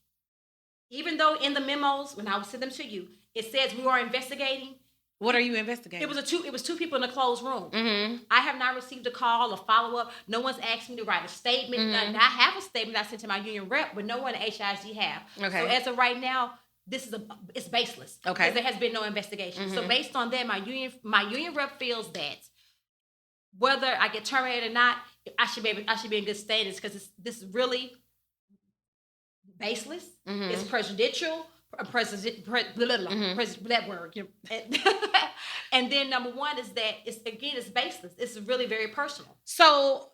Speaker 3: Even though in the memos, when I will send them to you, it says we are investigating.
Speaker 1: What are you investigating?
Speaker 3: It was two people in a closed room.
Speaker 1: Mm-hmm.
Speaker 3: I have not received a call or follow-up. No one's asked me to write a statement.
Speaker 1: Mm-hmm.
Speaker 3: I have a statement I sent to my union rep, but no one at HISD have.
Speaker 1: Okay.
Speaker 3: So as of right now, it's baseless.
Speaker 1: Okay.
Speaker 3: Because there has been no investigation.
Speaker 1: Mm-hmm.
Speaker 3: So based on that, my union rep feels that whether I get terminated or not, I should be in good standings because this is really baseless.
Speaker 1: Mm-hmm.
Speaker 3: It's prejudicial. That word. And then number one is that it's baseless. It's really very personal.
Speaker 1: So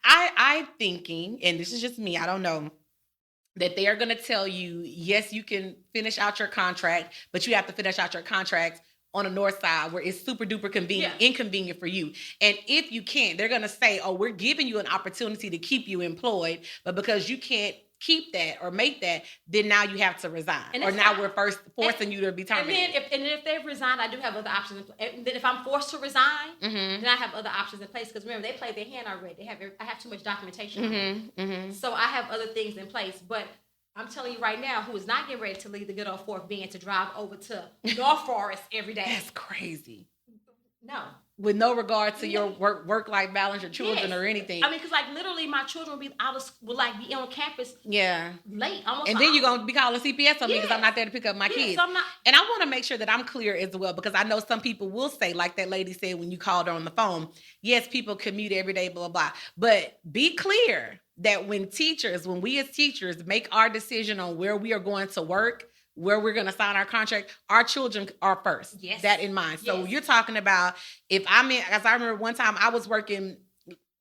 Speaker 1: I'm thinking, and this is just me, I don't know, that they are going to tell you, yes, you can finish out your contract, but you have to finish out your contract on the north side where it's super duper inconvenient for you. And if you can't, they're going to say, oh, we're giving you an opportunity to keep you employed, but because you can't keep that or make that, then now you have to resign. Or now we're forcing you to be terminated.
Speaker 3: And then if they've resigned, I do have other options. And then if I'm forced to resign,
Speaker 1: mm-hmm.
Speaker 3: then I have other options in place. Because remember, they played their hand already. I have too much documentation.
Speaker 1: Mm-hmm. Mm-hmm.
Speaker 3: So I have other things in place. But I'm telling you right now, who is not getting ready to leave the good old Fort Bend to drive over to North Forest every day.
Speaker 1: That's crazy.
Speaker 3: No.
Speaker 1: With no regard to your work-life balance, your children or anything.
Speaker 3: I mean, because literally my children will be out of school, be on campus late. Almost
Speaker 1: and then you're going to be calling CPS on me because I'm not there to pick up my kids.
Speaker 3: So I'm not.
Speaker 1: And I want to make sure that I'm clear as well, because I know some people will say, like that lady said when you called her on the phone, yes, people commute every day, blah, blah, blah. But be clear that when we as teachers make our decision on where we are going to work, where we're going to sign our contract, our children are first.
Speaker 3: Yes.
Speaker 1: That in mind. So you're talking about as I remember one time I was working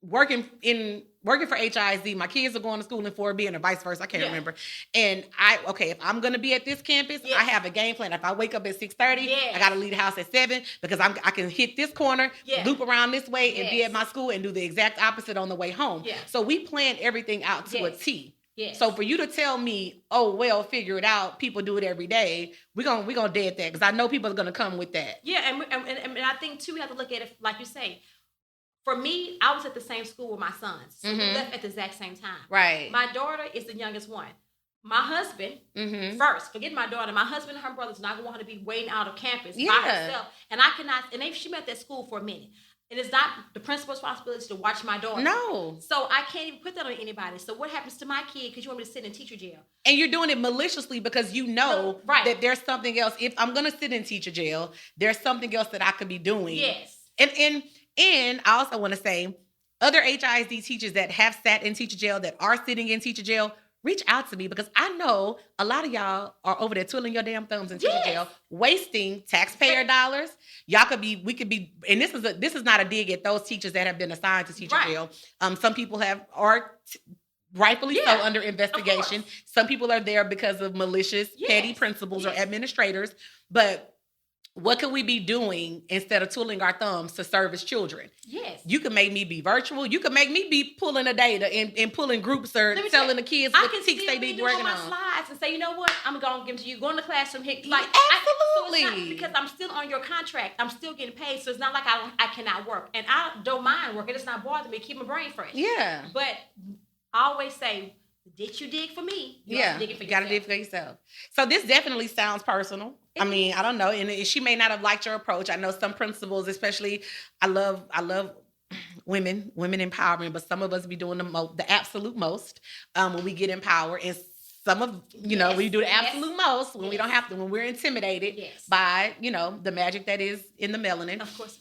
Speaker 1: for HISD. My kids are going to school in Fort Bend or vice versa. I can't remember. And if I'm going to be at this campus, I have a game plan. If I wake up at 6:30, I got to leave the house at 7 because I can hit this corner, loop around this way and be at my school and do the exact opposite on the way home. Yeah. So we plan everything out to a T. Yes. So for you to tell me, oh, well, figure it out, people do it every day, we're gonna dead that because I know people are gonna come with that.
Speaker 3: Yeah, and I think too we have to look at it like you say. For me, I was at the same school with my sons, so we left at the exact same time. Right. My daughter is the youngest one. My husband, first, forget my daughter. My husband and her brother's not gonna want her to be waiting out of campus by herself, and I cannot. And she been at that school for a minute. It is not the principal's responsibility to watch my daughter. No. So I can't even put that on anybody. So what happens to my kid because you want me to sit in teacher jail? And
Speaker 1: you're doing it maliciously because you know that there's something else. If I'm going to sit in teacher jail, there's something else that I could be doing. Yes. And I also want to say, other HISD teachers that have sat in teacher jail, that are sitting in teacher jail, reach out to me because I know a lot of y'all are over there twiddling your damn thumbs in teacher jail, wasting taxpayer dollars. We could be, and this is not a dig at those teachers that have been assigned to teacher jail. Some people are rightfully so under investigation. Some people are there because of malicious, petty principals or administrators. But what can we be doing instead of twiddling our thumbs to service children? Yes. You can make me be virtual. You can make me be pulling the data and pulling groups or telling the kids what tics they be working on.
Speaker 3: I can my slides and say, you know what? I'm going to give them to you. Go in the classroom.
Speaker 1: Absolutely.
Speaker 3: So because I'm still on your contract. I'm still getting paid. So it's not like I cannot work. And I don't mind working. It's not bothering me. Keep my brain fresh. Yeah. But I always say, did you dig for me? You got to dig for yourself.
Speaker 1: So this definitely sounds personal. I mean, I don't know. And she may not have liked your approach. I know some principals, especially, I love women empowerment, but some of us be doing the absolute most when we get empowered. And some of, we do the absolute most when we don't have to, when we're intimidated by, the magic that is in the melanin.
Speaker 3: Of course.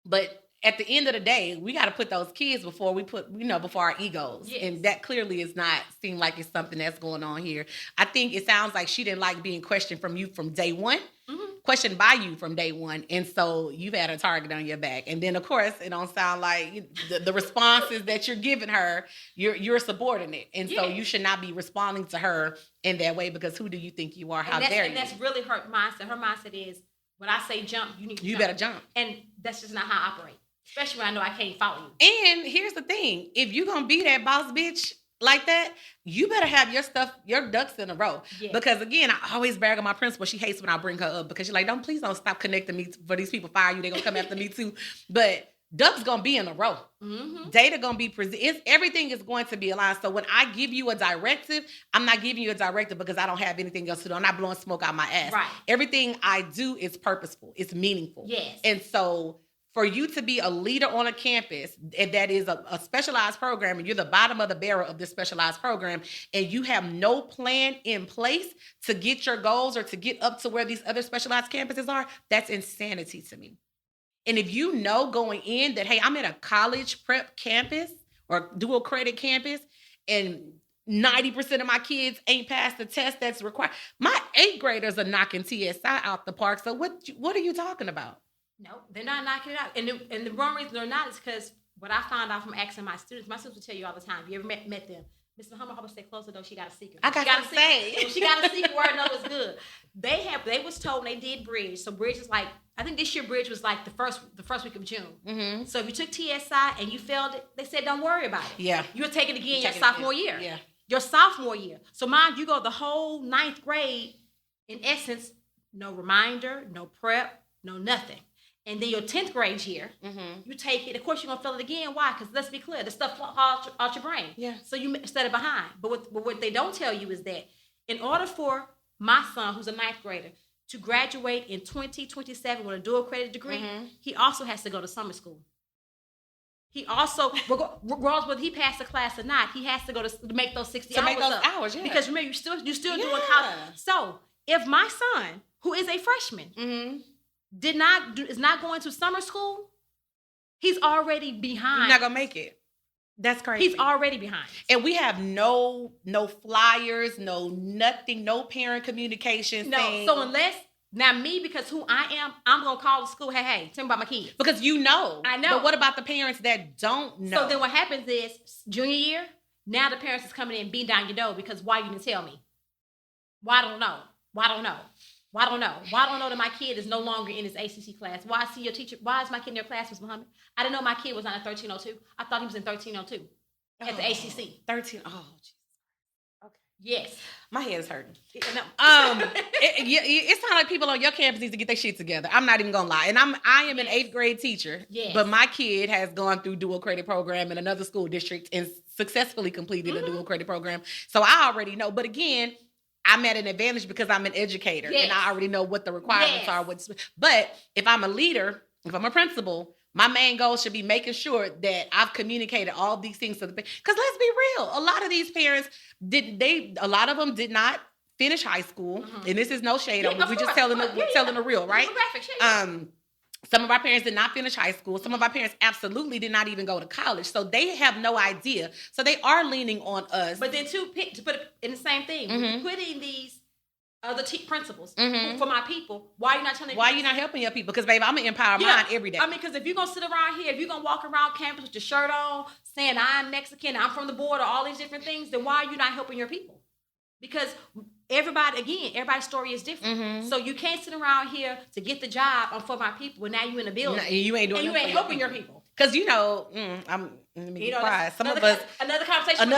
Speaker 1: But at the end of the day, we got to put those kids before we put, before our egos. Yes. And that clearly is not seem like it's something that's going on here. I think it sounds like she didn't like being questioned from you from day one. Mm-hmm. questioned by you from day one. And so you've had a target on your back. And then, of course, it don't sound like the responses that you're giving her, you're subordinate. And so you should not be responding to her in that way, because who do you think you are? How dare you?
Speaker 3: And that's really her mindset. Her mindset is, when I say jump, you
Speaker 1: better jump. And
Speaker 3: that's just not how I operate. Especially when I know I can't follow you.
Speaker 1: And here's the thing. If you're going to be that boss bitch like that, you better have your ducks in a row. Yeah. Because again, I always brag on my principal. She hates when I bring her up, because she's like, please don't stop connecting me for these people fire you. They're going to come after me too. But ducks going to be in a row. Mm-hmm. Data going to be presented. Everything is going to be aligned. So when I give you a directive, I'm not giving you a directive because I don't have anything else to do. I'm not blowing smoke out my ass. Right. Everything I do is purposeful. It's meaningful.
Speaker 3: Yes.
Speaker 1: And so for you to be a leader on a campus, and that is a specialized program, and you're the bottom of the barrel of this specialized program, and you have no plan in place to get your goals or to get up to where these other specialized campuses are, that's insanity to me. And if you know going in that, hey, I'm at a college prep campus or dual credit campus, and 90% of my kids ain't passed the test that's required. My 8th graders are knocking TSI out the park. So what are you talking about?
Speaker 3: No, they're not knocking it out. And the wrong reason they're not is because what I found out from asking my students will tell you all the time. You ever met them? Miss Muhammad, how stay closer though? She got a secret.
Speaker 1: I got to say.
Speaker 3: She got a secret where I know it's good. They was told they did bridge. So bridge is like, I think this year bridge was like the first week of June. Mm-hmm. So if you took TSI and you failed it, they said don't worry about it.
Speaker 1: Yeah.
Speaker 3: You'll take it again your sophomore year.
Speaker 1: Yeah.
Speaker 3: Your sophomore year. So mind you, go the whole 9th grade, in essence, no reminder, no prep, no nothing. And then your 10th grade year, you take it. Of course, you're going to fail it again. Why? Because let's be clear, the stuff falls out your brain.
Speaker 1: Yeah.
Speaker 3: So you set it behind. But what they don't tell you is that in order for my son, who's a 9th grader, to graduate in 2027 with a dual credit degree, he also has to go to summer school. He also, regardless whether he passed the class or not, he has to go to make those 60 hours.
Speaker 1: To make those
Speaker 3: up.
Speaker 1: hours, yeah.
Speaker 3: Because remember, you're still doing college. So if my son, who is a freshman, is not going to summer school, he's already behind.
Speaker 1: He's not gonna make it. That's crazy.
Speaker 3: He's already behind.
Speaker 1: And we have no flyers, no nothing, no parent communication thing.
Speaker 3: So unless now me, because who I am, I'm gonna call the school, hey, tell me about my kids.
Speaker 1: Because you know.
Speaker 3: I know.
Speaker 1: But what about the parents that don't know?
Speaker 3: So then what happens is junior year, now the parents is coming in and beating down your door because why you didn't tell me? Why I don't know? Why I don't know? Why I don't know? Why I don't know that my kid is no longer in his ACC class? Why I see your teacher? Why is my kid in your class, Ms. Muhammad? I didn't know my kid was on a 1302. I thought he was in 1302 at the ACC.
Speaker 1: 13. Oh, geez.
Speaker 3: Okay. Yes.
Speaker 1: My head is hurting.
Speaker 3: It
Speaker 1: sounds like people on your campus need to get their shit together. I'm not even gonna lie. And I am an 8th grade teacher.
Speaker 3: Yes.
Speaker 1: But my kid has gone through dual credit program in another school district and successfully completed a dual credit program. So I already know. But again, I'm at an advantage because I'm an educator and I already know what the requirements are. But if I'm a leader, if I'm a principal, my main goal should be making sure that I've communicated all these things to the parents. Because let's be real, a lot of these parents a lot of them did not finish high school, and this is no shade. We're just telling the real, right? Some of our parents did not finish high school. Some of our parents absolutely did not even go to college. So they have no idea. So they are leaning on us.
Speaker 3: But then to put it in the same thing, putting these other principles for my people, why are you not telling?
Speaker 1: Why are you not helping your people? Because, baby, I'm going to empower mine every day.
Speaker 3: I mean, because if you're going to sit around here, if you're going to walk around campus with your shirt on, saying I'm Mexican, I'm from the border, all these different things, then why are you not helping your people? Because everybody's story is different. So you can't sit around here to get the job for my people, and now you in the building.
Speaker 1: You ain't doing
Speaker 3: and you ain't helping your people.
Speaker 1: Because, let me be quiet. Some of us,
Speaker 3: another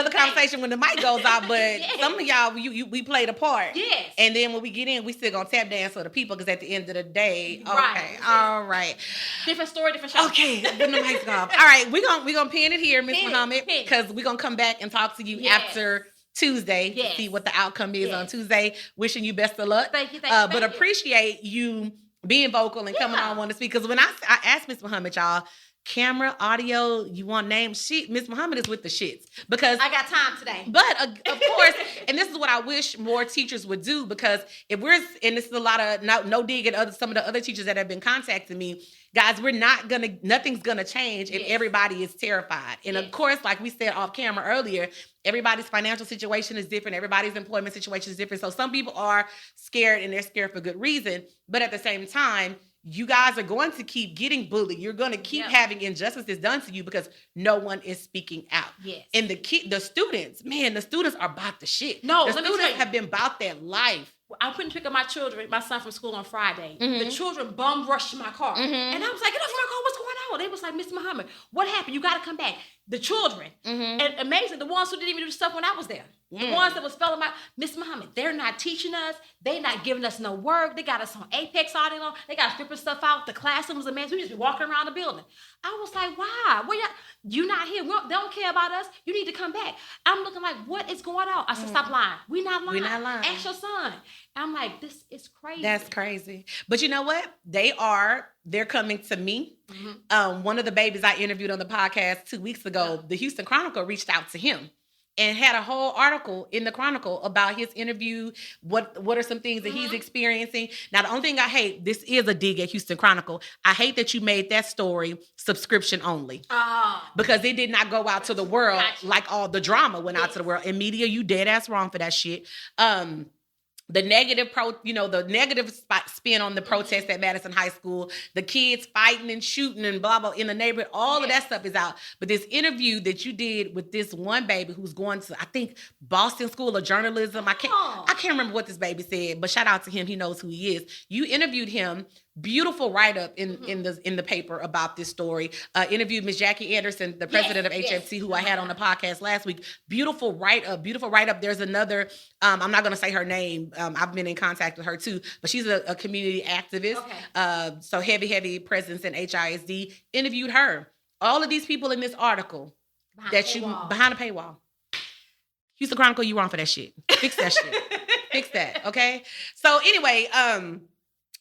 Speaker 3: conversation
Speaker 1: when the mic goes out, but some of y'all, we played a part.
Speaker 3: Yes.
Speaker 1: And then when we get in, we still gonna tap dance for the people, because at the end of the day, okay,
Speaker 3: right.
Speaker 1: All right.
Speaker 3: Different story, different show.
Speaker 1: Okay, then the mic's off. All right, we're gonna pin it here, Ms. Muhammad, because we're gonna come back and talk to you after Tuesday to see what the outcome is on Tuesday. Wishing you best of luck.
Speaker 3: Thank you.
Speaker 1: But appreciate you being vocal and coming on want to speak. Because when I asked Ms. Muhammad, y'all, camera, audio, you want names, Miss Muhammad is with the shits. Because
Speaker 3: I got time today.
Speaker 1: But of course, and this is what I wish more teachers would do, because if we're, and this is a lot of no dig at some of the other teachers that have been contacting me, guys, nothing's gonna change if everybody is terrified. And of course, like we said off camera earlier, everybody's financial situation is different. Everybody's employment situation is different. So some people are scared, and they're scared for good reason. But at the same time, you guys are going to keep getting bullied. You're going to keep having injustices done to you because no one is speaking out.
Speaker 3: Yes.
Speaker 1: And the students, man, the students are about the shit.
Speaker 3: No,
Speaker 1: the students have been about that life.
Speaker 3: I couldn't pick up my son from school on Friday. The children bum rushed my car. And I was like, get off my car, what's going on? They was like, Miss Muhammad, what happened? You got to come back. The children. And amazing, the ones who didn't even do stuff when I was there. The ones that was felling my, Miss Muhammad, they're not teaching us. They not giving us no work. They got us on Apex all day long. They got stripping stuff out. The classrooms, we just be walking around the building. I was like, why? You not here. They don't care about us. You need to come back. I'm looking like, what is going on? I said, stop lying. We not lying. Ask your son. I'm like, this is crazy.
Speaker 1: That's crazy. But you know what? They're coming to me. One of the babies I interviewed on the podcast 2 weeks ago, the Houston Chronicle reached out to him and had a whole article in the Chronicle about his interview. What are some things that he's experiencing? Now, the only thing I hate, this is a dig at Houston Chronicle. I hate that you made that story subscription only. Because it did not go out to the world like all the drama went out to the world. And media, you dead ass wrong for that shit. The negative spin on the protest at Madison High School, the kids fighting and shooting and blah, blah, in the neighborhood, all of that stuff is out. But this interview that you did with this one baby who's going to, I think, Boston School of Journalism. I can't remember what this baby said, but shout out to him. He knows who he is. You interviewed him. Beautiful write-up in the paper about this story. Interviewed Ms. Jackie Anderson, the president of HFT, who I had on the podcast last week. Beautiful write-up. There's another, I'm not going to say her name. I've been in contact with her too, but she's a community activist. So heavy presence in HISD. Interviewed her. All of these people in this article behind a paywall. Houston Chronicle, you wrong for that shit. Fix that shit. Fix that, okay? So anyway,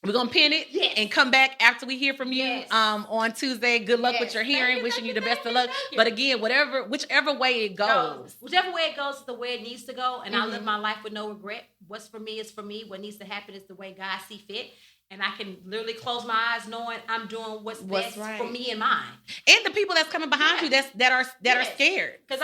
Speaker 1: we're going to pin it and come back after we hear from you on Tuesday. Good luck with your hearing. Wishing you the best of luck. But again, whichever way it goes.
Speaker 3: Whichever way it goes is the way it needs to go. And I live my life with no regret. What's for me is for me. What needs to happen is the way God see fit. And I can literally close my eyes knowing I'm doing what's best for me and mine.
Speaker 1: And the people that's coming behind you that are scared. And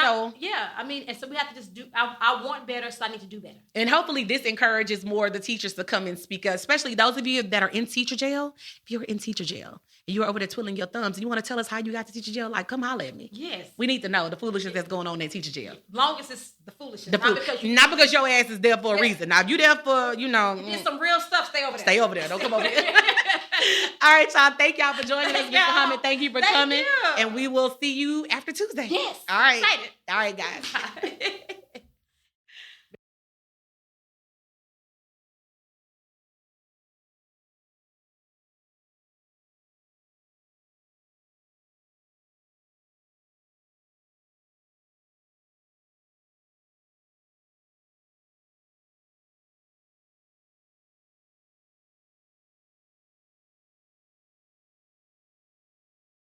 Speaker 1: so
Speaker 3: we have to just do, I want better, so I need to do better.
Speaker 1: And hopefully this encourages more of the teachers to come and speak up, especially those of you that are in teacher jail. If you're in teacher jail and you're over there twiddling your thumbs and you want to tell us how you got to teacher jail, like, come holler at me.
Speaker 3: Yes.
Speaker 1: We need to know the foolishness that's going on in teacher jail.
Speaker 3: Long as it's the foolishness.
Speaker 1: Not because your ass is there for a reason. Now, if you there for,
Speaker 3: There's some real stuff, stay over there.
Speaker 1: Stay over there. Don't come over here. All right, y'all. Thank y'all for joining us, Mr. Muhammad. Thank you for coming. And we will see you after Tuesday.
Speaker 3: Yes.
Speaker 1: All right.
Speaker 3: Excited.
Speaker 1: All right, guys.